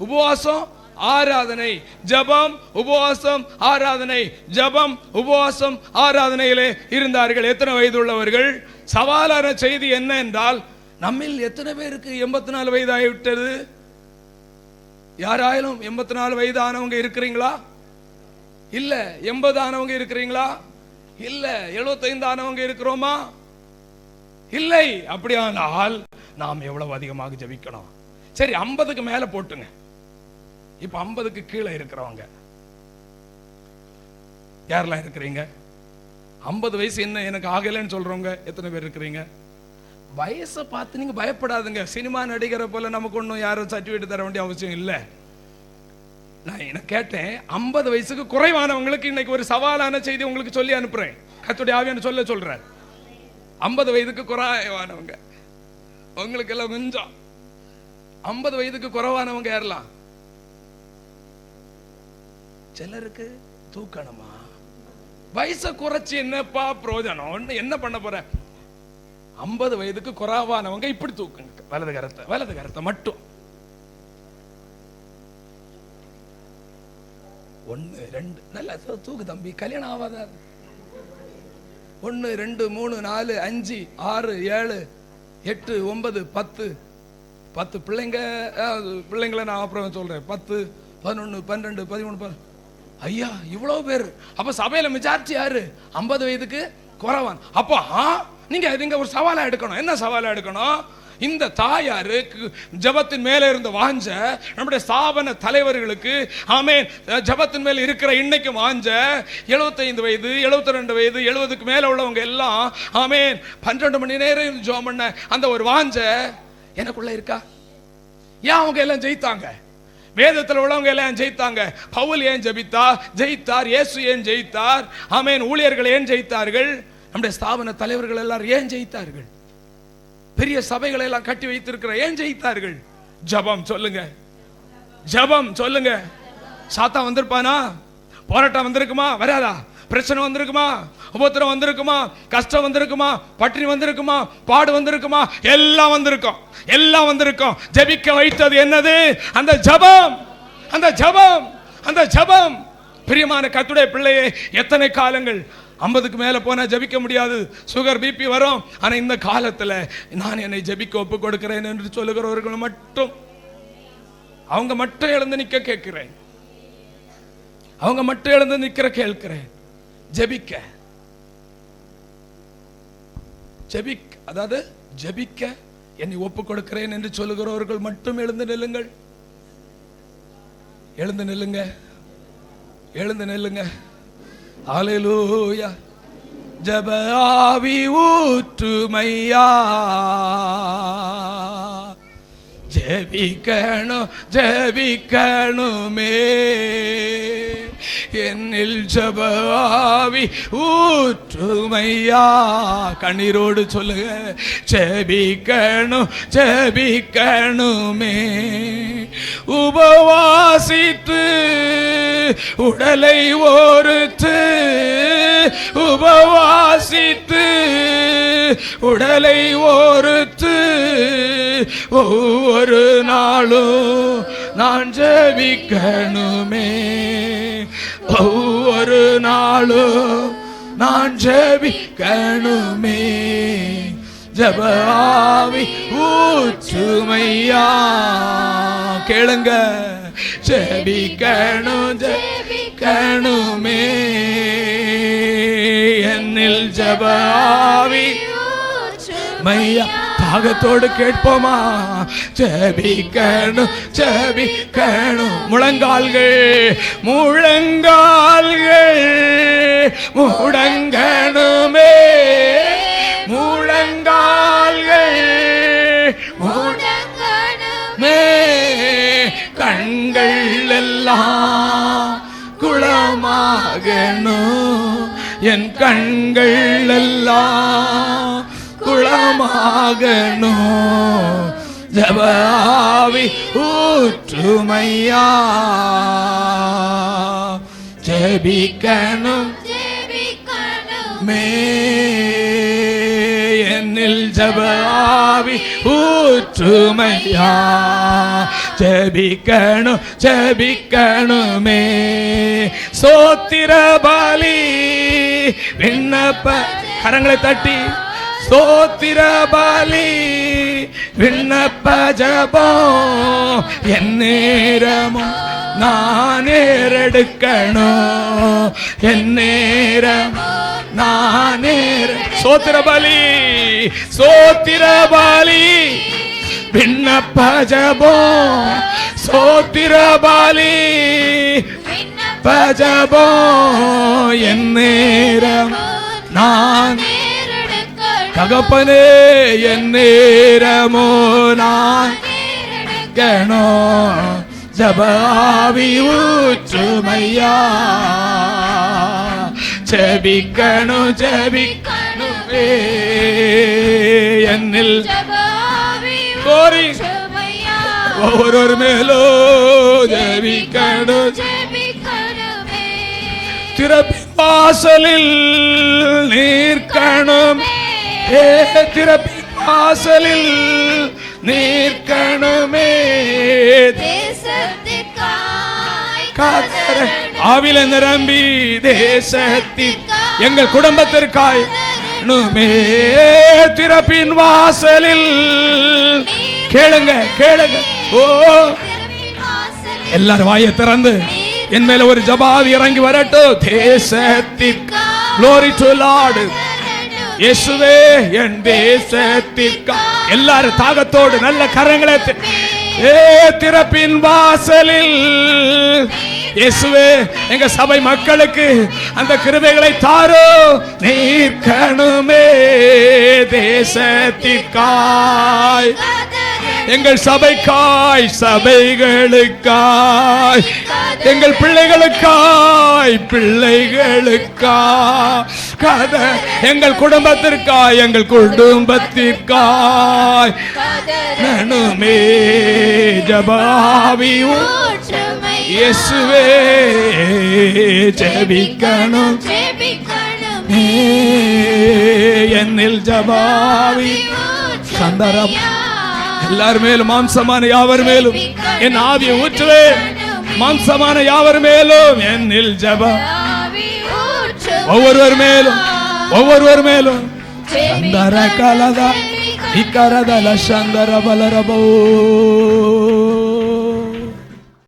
உபவாசம், ஆராதனை. ஜெபம், உபவாசம், ஆராதனை. ஜெபம், உபவாசம், ஆராதனையிலே இருந்தார்கள். எத்தனை வயது உள்ளவர்கள்? சவாலான செய்தி என்ன என்றால், நம்மில் எத்தனை பேருக்கு 84 வயது ஆகிவிட்டது? யாராயிலும் 84 வயது ஆனவங்க இருக்கிறீங்களா? இல்ல. 80 ஆனவங்க இருக்கிறீங்களா? இல்ல. 75 ஆனவங்க இருக்கிறோமா? இல்லை. அப்படியானால் நாம் எவ்வளவு அதிகமாக ஜெபிக்கணும்? சரி, 50க்கு மேல போட்டுங்க. இப்ப 50க்கு கீழே இருக்கிறவங்க யாரெல்லாம் இருக்கிறீங்க? 50 வயசு என்ன எனக்கு ஆகலைன்னு சொல்றவங்க எத்தனை பேர் இருக்கிறீங்க? வயசை பார்த்து நீங்க பயப்படாதுங்க. சினிமா நடிகரை போல நமக்கு ஒன்றும் யாரும் சர்டிஃபிகேட் தர வேண்டிய அவசியம் இல்லை. நான் என்ன கேட்டேன், 50 வயசுக்கு குறைவானவங்களுக்கு இன்னைக்கு ஒரு சவாலான செய்தி உங்களுக்கு சொல்லி அனுப்புறேன். கர்த்தருடைய ஆவியான சொல்றேன். 50 வயதுக்கு குறைவானவங்க உங்களுக்கு எல்லாம் கொஞ்சம். 50 வயதுக்கு குறைவானவங்க யாரெல்லாம்? சிலருக்கு தூக்கணுமா? வயசை குறைச்சி என்னப்பா பிரயோஜனம்? என்ன பண்ண போற? 50 வயதுக்கு குறைவானவங்க இப்படி தூக்குங்க, வலது கரத்தை மட்டும். 1 2 நல்லா தூக்கு தம்பி, கல்யாணம் ஆகாத. 1 2 3 4 5 6 7 8 9 10 10 பிள்ளைங்களை நான் அப்புறம் சொல்றேன். 10 11 12 13 ஐயா, இவ்வளவு பேர். அப்ப சபையில மெஜாரிட்டி யாரு? 50 வயதுக்கு குறைவான். அப்போ நீங்க ஒரு சவாலா எடுக்கணும். என்ன சவாலா எடுக்கணும்? இந்த தாயாருக்கு ஜெபத்தின் மேல இருந்த வாஞ்ச, நம்முடைய ஸ்தாபன தலைவர்களுக்கு ஆமென் ஜெபத்தின் மேல இருக்கிற இன்னைக்கு வாஞ்ச, 75 வயது 72 வயது 70க்கு மேல உள்ளவங்க எல்லாம் ஆமென் 12 மணி நேரம் ஜெபம் பண்ண அந்த ஒரு வாஞ்ச எனக்குள்ள இருக்கா? ஏன் அவங்க எல்லாம் ஜெயித்தாங்க? வேதத்தில் உள்ளவங்க எல்லாம் ஜெயித்தாங்க. பவுல் ஏன் ஜெயித்தார்? இயேசு ஏன் ஜெயித்தார்? ஆமென். ஊழியர்கள் ஏன் ஜெயித்தார்கள்? நம்முடைய ஸ்தாபன தலைவர்கள் எல்லாரும் ஏன் ஜெயித்தார்கள்? பெரிய சபைகளை எல்லாம் கட்டி வைத்திருக்கிற ஏன் ஜெயித்தார்கள்? ஜெபம். சொல்லுங்க, ஜெபம். சொல்லுங்க. சாத்தா வந்திருப்பானா? போராட்டம் வந்திருக்குமா? வராதா? பிரச்சனை வந்திருக்குமா? உபத்திரம் வந்திருக்குமா? கஷ்டம் வந்திருக்குமா? பட்டினி வந்திருக்குமா? பாடு வந்திருக்குமா? எல்லாம் வந்திருக்கும், எல்லாம் வந்திருக்கும். ஜெபிக்க வைத்தது என்னது? அந்த ஜெபம், அந்த ஜெபம், அந்த ஜெபம். பிரியமான கர்த்தருடைய பிள்ளையே, எத்தனை காலங்கள் 50க்கு மேல போனா ஜெபிக்க முடியாது, சுகர் பிபி வரும். ஆனா இந்த காலத்துல நான் என்னை ஜெபிக்க ஒப்பு கொடுக்கிறேன் என்று சொல்லுகிறவர்கள் மட்டும், அவங்க மட்டும் எழுந்து நிக்க கேட்கிறேன். அவங்க மட்டும் எழுந்து நிக்கிற கேட்கிறேன். ஜெபிக்க, அதாவது ஜெபிக்க என்னை ஒப்பு கொடுக்கிறேன் என்று சொல்லுகிறவர்கள் மட்டும் எழுந்து நில்லுங்கள். எழுந்து நில்லுங்க, எழுந்து நில்லுங்க. ஹல்லேலூயா. ஜெப ஆவி ஊற்றுமையா, ஜெபிக்கணும் ஜெபிக்கணுமே, என்னில் ஜப ஆவி ஊற்றுமையா. கண்ணீரோடு சொல்லுங்க, ஜெபிக்கணும் ஜெபிக்கணுமே. உபவாசித்து உடலை ஒருத்து, உபவாசித்து உடலை ஒருத்து, ஒவ்வொரு நாளும் நான் ஜெபிக்கணுமே. ஒவ்வொரு நாளும் நான் ஜெபிக்கணுமே. ஜப ஆவி ஊற்றுமையா. கேளுங்க, ஜெபிக்கணும் ஜெபிக்கணுமே. என்னில் ஜப ஆவி மையா. தாகத்தோடு கேட்போமா? ஜெபிக்கணும் ஜெபிக்கணும். முழங்கால்கள் முழங்கால்கள் முடங்கணுமே. முழங்கால்கள் முடங்கணுமே. கண்கள் எல்லாம் குளமாகணும். என் கண்கள் எல்லாம் குளமாகணும். ஜப ஆவி ஊற்றுமையா. ஜெபிக்கணும் ஜெபிக்கணுமே. என்னில் ஜப ஆவி ஊற்றுமையா. ஜெபிக்கணும் ஜெபிக்கணுமே. ஸ்தோத்திர பலி விண்ணப்ப. கரங்களை தட்டி ஸ்தோத்திர பலி விண்ணப்ப ஜபம் என் நேரமும் நான் ஏறெடுக்கணும். என் நேரம் நான் ஸ்தோத்திர பலி ஸ்தோத்திர பலி விண்ணப்ப ஜபம். ஸ்தோத்திர பலி விண்ணப்ப ஜபம் என் நேரம் நான் தகப்பனே. என் நேரமோ நான் கணம். ஜப ஆவி ஊற்றுமையா. ஜெபிக்கணும் ஜெபிக்கணுமே. என்னில் கோரி ஒவ்வொரு மேலோ ஜெபிக்கணும். திறப்பின் வாசலில் நீர்க்கணும். திறப்பின் வாசலில் நீர்க்கணுமே. ஆவில நிரம்பி தேசத்தின் எங்கள் குடும்பத்திற்காய் திறப்பின் வாசலில். கேளுங்க கேளுங்க. ஓ, எல்லாரும் வாயை திறந்து என் மேல ஒரு ஜபாவி இறங்கி வரட்டும். தேசத்திற்கு glory to Lord. இயேசுவே என் தேசத்திற்கு. எல்லாரும் தாகத்தோடு நல்ல கரங்களை திறப்பின் வாசலில். இயேசுவே எங்க சபை மக்களுக்கு அந்த கிருபைகளை தாரோ. நீர்க்கணுமே தேசத்திற்காய், எங்கள் சபைக்காய், சபைகளுக்காய், எங்கள் பிள்ளைகளுக்காய், பிள்ளைகளுக்காய், எங்கள் குடும்பத்திற்காய், எங்கள் குடும்பத்திற்காய் நனுமே ஜபாவி. இயேசுவே ஜெபிக்கணும் என்னில் ஜபாவி. சந்தரம் எல்லார் மேலும் மாம்சமான யாவர் மேலும் என் ஆவியை ஊற்றுவே. மாம்சமான யாவர் மேலும் என்னில் ஜபா. ஒவ்வொருவர் மேலும் ஒவ்வொருவர் மேலும் சந்தர கலதா இக்கரதல சந்தர பலரபோ.